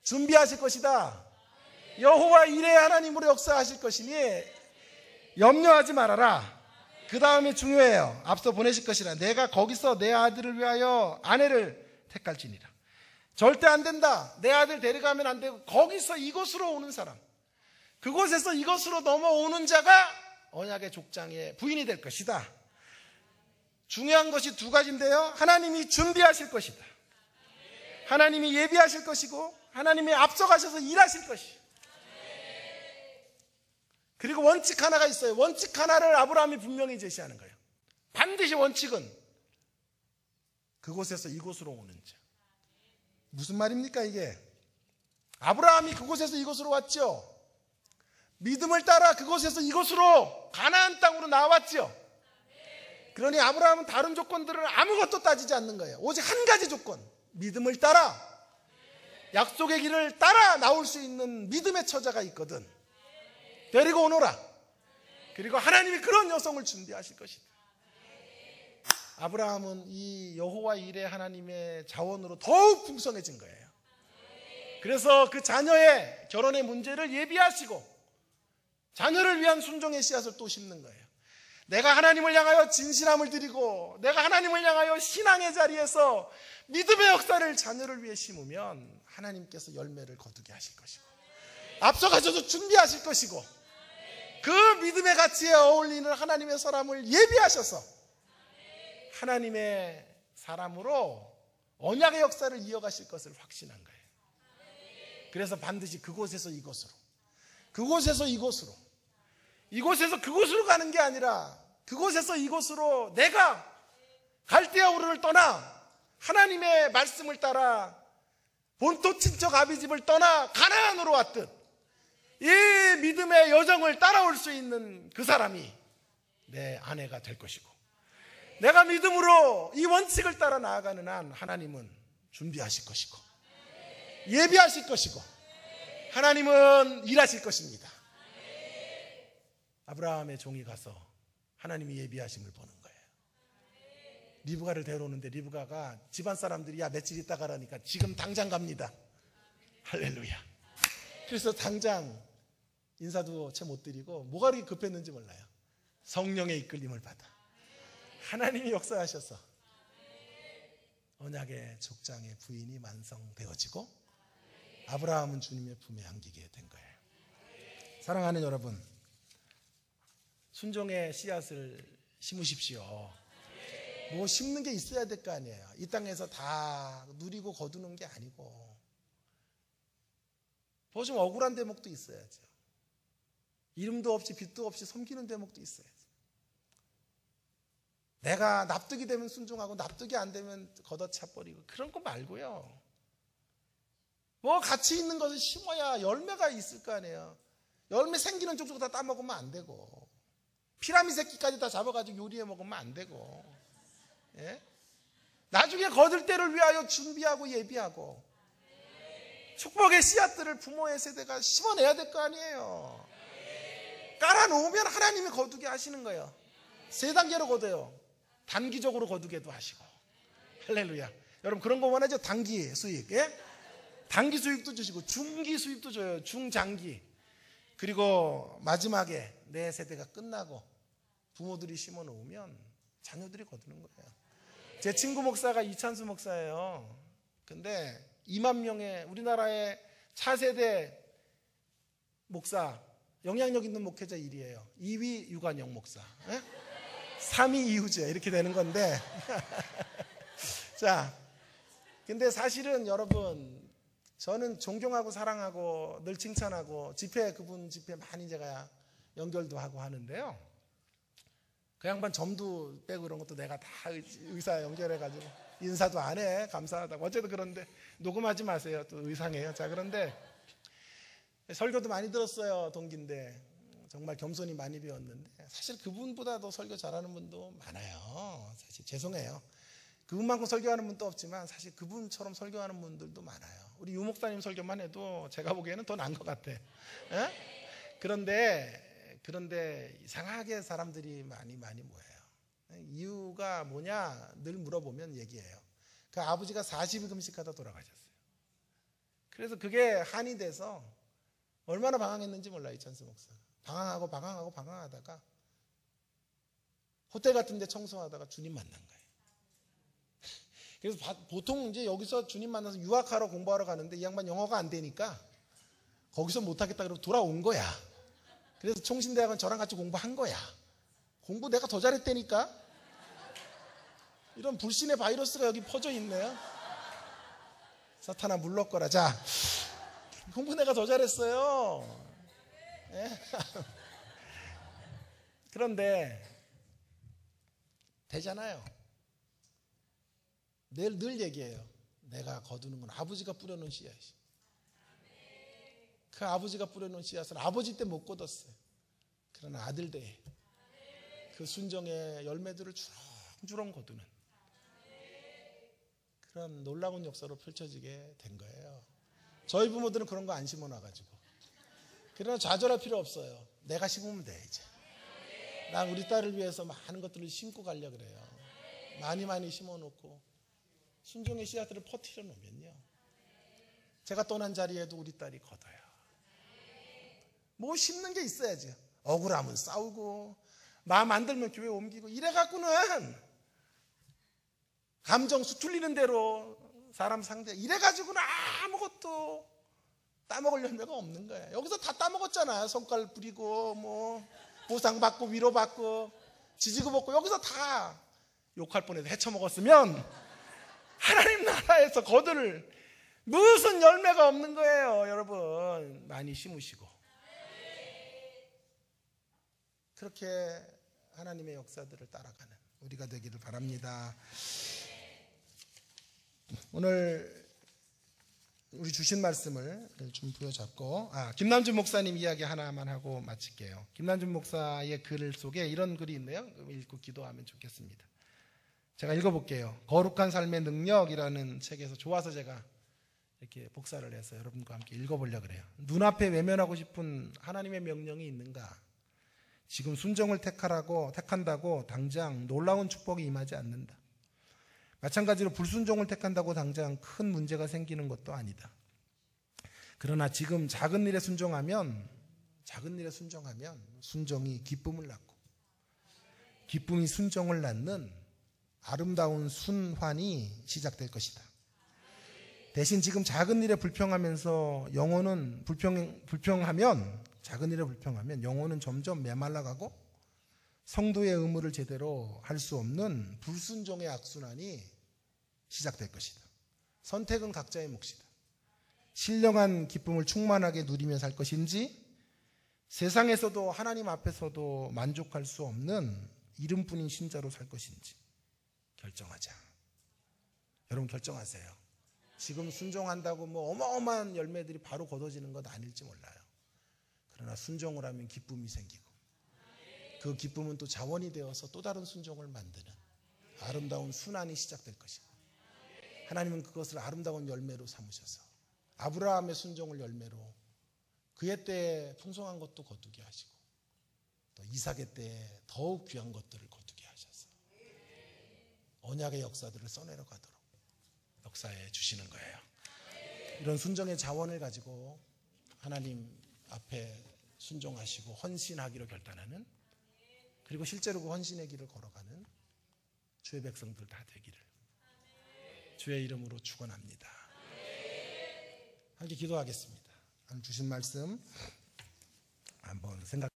Speaker 1: 준비하실 것이다. 여호와 이레 하나님으로 역사하실 것이니 염려하지 말아라. 그 다음에 중요해요. 앞서 보내실 것이라. 내가 거기서 내 아들을 위하여 아내를 택할지니라. 절대 안 된다. 내 아들 데려가면 안 되고 거기서 이곳으로 오는 사람, 그곳에서 이곳으로 넘어오는 자가 언약의 족장의 부인이 될 것이다. 중요한 것이 두 가지인데요. 하나님이 준비하실 것이다. 하나님이 예비하실 것이고 하나님이 앞서가셔서 일하실 것이. 그리고 원칙 하나가 있어요. 원칙 하나를 아브라함이 분명히 제시하는 거예요. 반드시 원칙은 그곳에서 이곳으로 오는 자. 무슨 말입니까 이게? 아브라함이 그곳에서 이곳으로 왔죠. 믿음을 따라 그곳에서 이곳으로 가나안 땅으로 나왔죠. 그러니 아브라함은 다른 조건들을 아무것도 따지지 않는 거예요. 오직 한 가지 조건, 믿음을 따라 약속의 길을 따라 나올 수 있는 믿음의 처자가 있거든. 데리고 오너라. 그리고 하나님이 그런 여성을 준비하실 것이다. 아브라함은 이 여호와 이레 하나님의 자원으로 더욱 풍성해진 거예요. 그래서 그 자녀의 결혼의 문제를 예비하시고 자녀를 위한 순종의 씨앗을 또 심는 거예요. 내가 하나님을 향하여 진실함을 드리고 내가 하나님을 향하여 신앙의 자리에서 믿음의 역사를 자녀를 위해 심으면 하나님께서 열매를 거두게 하실 것이고 앞서가셔서 준비하실 것이고 그 믿음의 가치에 어울리는 하나님의 사람을 예비하셔서 하나님의 사람으로 언약의 역사를 이어가실 것을 확신한 거예요. 그래서 반드시 그곳에서 이곳으로, 그곳에서 이곳으로, 이곳에서 그곳으로 가는 게 아니라 그곳에서 이곳으로 내가 갈대아 우르를 떠나 하나님의 말씀을 따라 본토 친척 아비집을 떠나 가나안으로 왔듯 이 믿음의 여정을 따라올 수 있는 그 사람이 내 아내가 될 것이고, 내가 믿음으로 이 원칙을 따라 나아가는 한 하나님은 준비하실 것이고 예비하실 것이고 하나님은 일하실 것입니다. 아브라함의 종이 가서 하나님이 예비하심을 보는 거예요. 리브가를 데려오는데 리브가가 집안 사람들이 야 며칠 있다 가라니까 지금 당장 갑니다. 할렐루야. 그래서 당장 인사도 채 못 드리고 뭐가 그렇게 급했는지 몰라요. 성령의 이끌림을 받아 하나님이 역사하셔서 언약의 족장의 부인이 완성되어지고 아브라함은 주님의 품에 안기게 된 거예요. 사랑하는 여러분, 순종의 씨앗을 심으십시오. 뭐 심는 게 있어야 될 거 아니에요. 이 땅에서 다 누리고 거두는 게 아니고 뭐 좀 억울한 대목도 있어야죠. 이름도 없이 빛도 없이 섬기는 대목도 있어야죠. 내가 납득이 되면 순종하고 납득이 안 되면 걷어차버리고 그런 거 말고요. 뭐 가치 있는 것을 심어야 열매가 있을 거 아니에요. 열매 생기는 쪽쪽 다 따먹으면 안 되고 피라미 새끼까지 다 잡아가지고 요리해 먹으면 안 되고, 예? 나중에 거둘 때를 위하여 준비하고 예비하고 축복의 씨앗들을 부모의 세대가 심어내야 될 거 아니에요. 깔아놓으면 하나님이 거두게 하시는 거예요. 세 단계로 거둬요. 단기적으로 거두게도 하시고. 할렐루야. 여러분 그런 거 원하죠? 단기 수익, 예? 단기 수익도 주시고 중기 수익도 줘요. 중장기. 그리고 마지막에 내 세대가 끝나고 부모들이 심어놓으면 자녀들이 거두는 거예요. 제 친구 목사가 이찬수 목사예요. 근데 2만 명의 우리나라의 차세대 목사, 영향력 있는 목회자 1위예요. 2위 유관영 목사, 3위 이후재 이렇게 되는 건데 자, 근데 사실은 여러분 저는 존경하고 사랑하고 늘 칭찬하고 그분 집회 많이 제가 연결도 하고 하는데요. 그 양반 점도 빼고 이런 것도 내가 다 의사 연결해가지고 인사도 안 해. 감사하다고. 어쨌든 그런데 녹음하지 마세요. 또 의상해요. 자, 그런데 설교도 많이 들었어요. 동기인데 정말 겸손히 많이 배웠는데 사실 그분보다도 설교 잘하는 분도 많아요. 사실 죄송해요. 그분만큼 설교하는 분도 없지만 사실 그분처럼 설교하는 분들도 많아요. 우리 유 목사님 설교만 해도 제가 보기에는 더 나은 것 같아. 그런데 이상하게 사람들이 많이 모여요. 이유가 뭐냐 늘 물어보면 얘기해요. 그 아버지가 40일 금식하다 돌아가셨어요. 그래서 그게 한이 돼서 얼마나 방황했는지 몰라요. 이찬수 목사가. 방황하다가 호텔 같은 데 청소하다가 주님 만난 거예요. 그래서 보통 이제 여기서 주님 만나서 유학하러 공부하러 가는데 이 양반 영어가 안 되니까 거기서 못하겠다 그러고 돌아온 거야. 그래서 총신대학은 저랑 같이 공부한 거야. 공부 내가 더 잘했다니까. 이런 불신의 바이러스가 여기 퍼져 있네요. 사탄아 물러거라. 자, 공부 내가 더 잘했어요. 예? 그런데 되잖아요. 늘 얘기해요. 내가 거두는 건 아버지가 뿌려놓은 씨앗이. 그 아버지가 뿌려놓은 씨앗은 아버지 때 못 거뒀어요. 그러나 아들 때에 그 순정의 열매들을 주렁주렁 거두는 그런 놀라운 역사로 펼쳐지게 된 거예요. 저희 부모들은 그런 거 안 심어놔가지고. 그러나 좌절할 필요 없어요. 내가 심으면 돼 이제. 난 우리 딸을 위해서 많은 것들을 심고 가려고 그래요. 많이 심어놓고 순종의 씨앗들을 퍼뜨려 놓으면요. 제가 떠난 자리에도 우리 딸이 걷어요. 뭐 심는 게 있어야지. 억울하면 싸우고 마음 안 들면 교회 옮기고 이래갖고는 감정 수틀리는 대로 사람 상대 이래가지고는 따먹을 열매가 없는 거예요. 여기서 다 따먹었잖아요. 성깔 부리고 뭐 보상받고 위로받고 지지고 볶고 여기서 다 욕할 뻔해서 헤쳐먹었으면 하나님 나라에서 거둘 무슨 열매가 없는 거예요. 여러분 많이 심으시고 그렇게 하나님의 역사들을 따라가는 우리가 되기를 바랍니다. 오늘 우리 주신 말씀을 좀 부여잡고 김남준 목사님 이야기 하나만 하고 마칠게요. 김남준 목사의 글 속에 이런 글이 있네요. 읽고 기도하면 좋겠습니다. 제가 읽어볼게요. 거룩한 삶의 능력이라는 책에서 좋아서 제가 이렇게 복사를 해서 여러분과 함께 읽어보려고 그래요. 눈앞에 외면하고 싶은 하나님의 명령이 있는가? 지금 순종을 택한다고 당장 놀라운 축복이 임하지 않는다. 마찬가지로 불순종을 택한다고 당장 큰 문제가 생기는 것도 아니다. 그러나 지금 작은 일에 순종하면 순종이 기쁨을 낳고 기쁨이 순종을 낳는 아름다운 순환이 시작될 것이다. 대신 지금 작은 일에 불평하면서 영혼은 작은 일에 불평하면 영혼은 점점 메말라가고 성도의 의무를 제대로 할 수 없는 불순종의 악순환이 시작될 것이다. 선택은 각자의 몫이다. 신령한 기쁨을 충만하게 누리며 살 것인지 세상에서도 하나님 앞에서도 만족할 수 없는 이름뿐인 신자로 살 것인지 결정하자. 여러분 결정하세요. 지금 순종한다고 뭐 어마어마한 열매들이 바로 거둬지는 것 아닐지 몰라요. 그러나 순종을 하면 기쁨이 생기고 그 기쁨은 또 자원이 되어서 또 다른 순종을 만드는 아름다운 순환이 시작될 것입니다. 하나님은 그것을 아름다운 열매로 삼으셔서 아브라함의 순종을 열매로 그의 때에 풍성한 것도 거두게 하시고 또 이삭의 때에 더욱 귀한 것들을 거두게 하셔서 언약의 역사들을 써내려가도록 역사해 주시는 거예요. 이런 순종의 자원을 가지고 하나님 앞에 순종하시고 헌신하기로 결단하는 그리고 실제로 그 헌신의 길을 걸어가는 주의 백성들 다 되기를 주의 이름으로 축원합니다. 함께 기도하겠습니다. 주신 말씀 한번 생각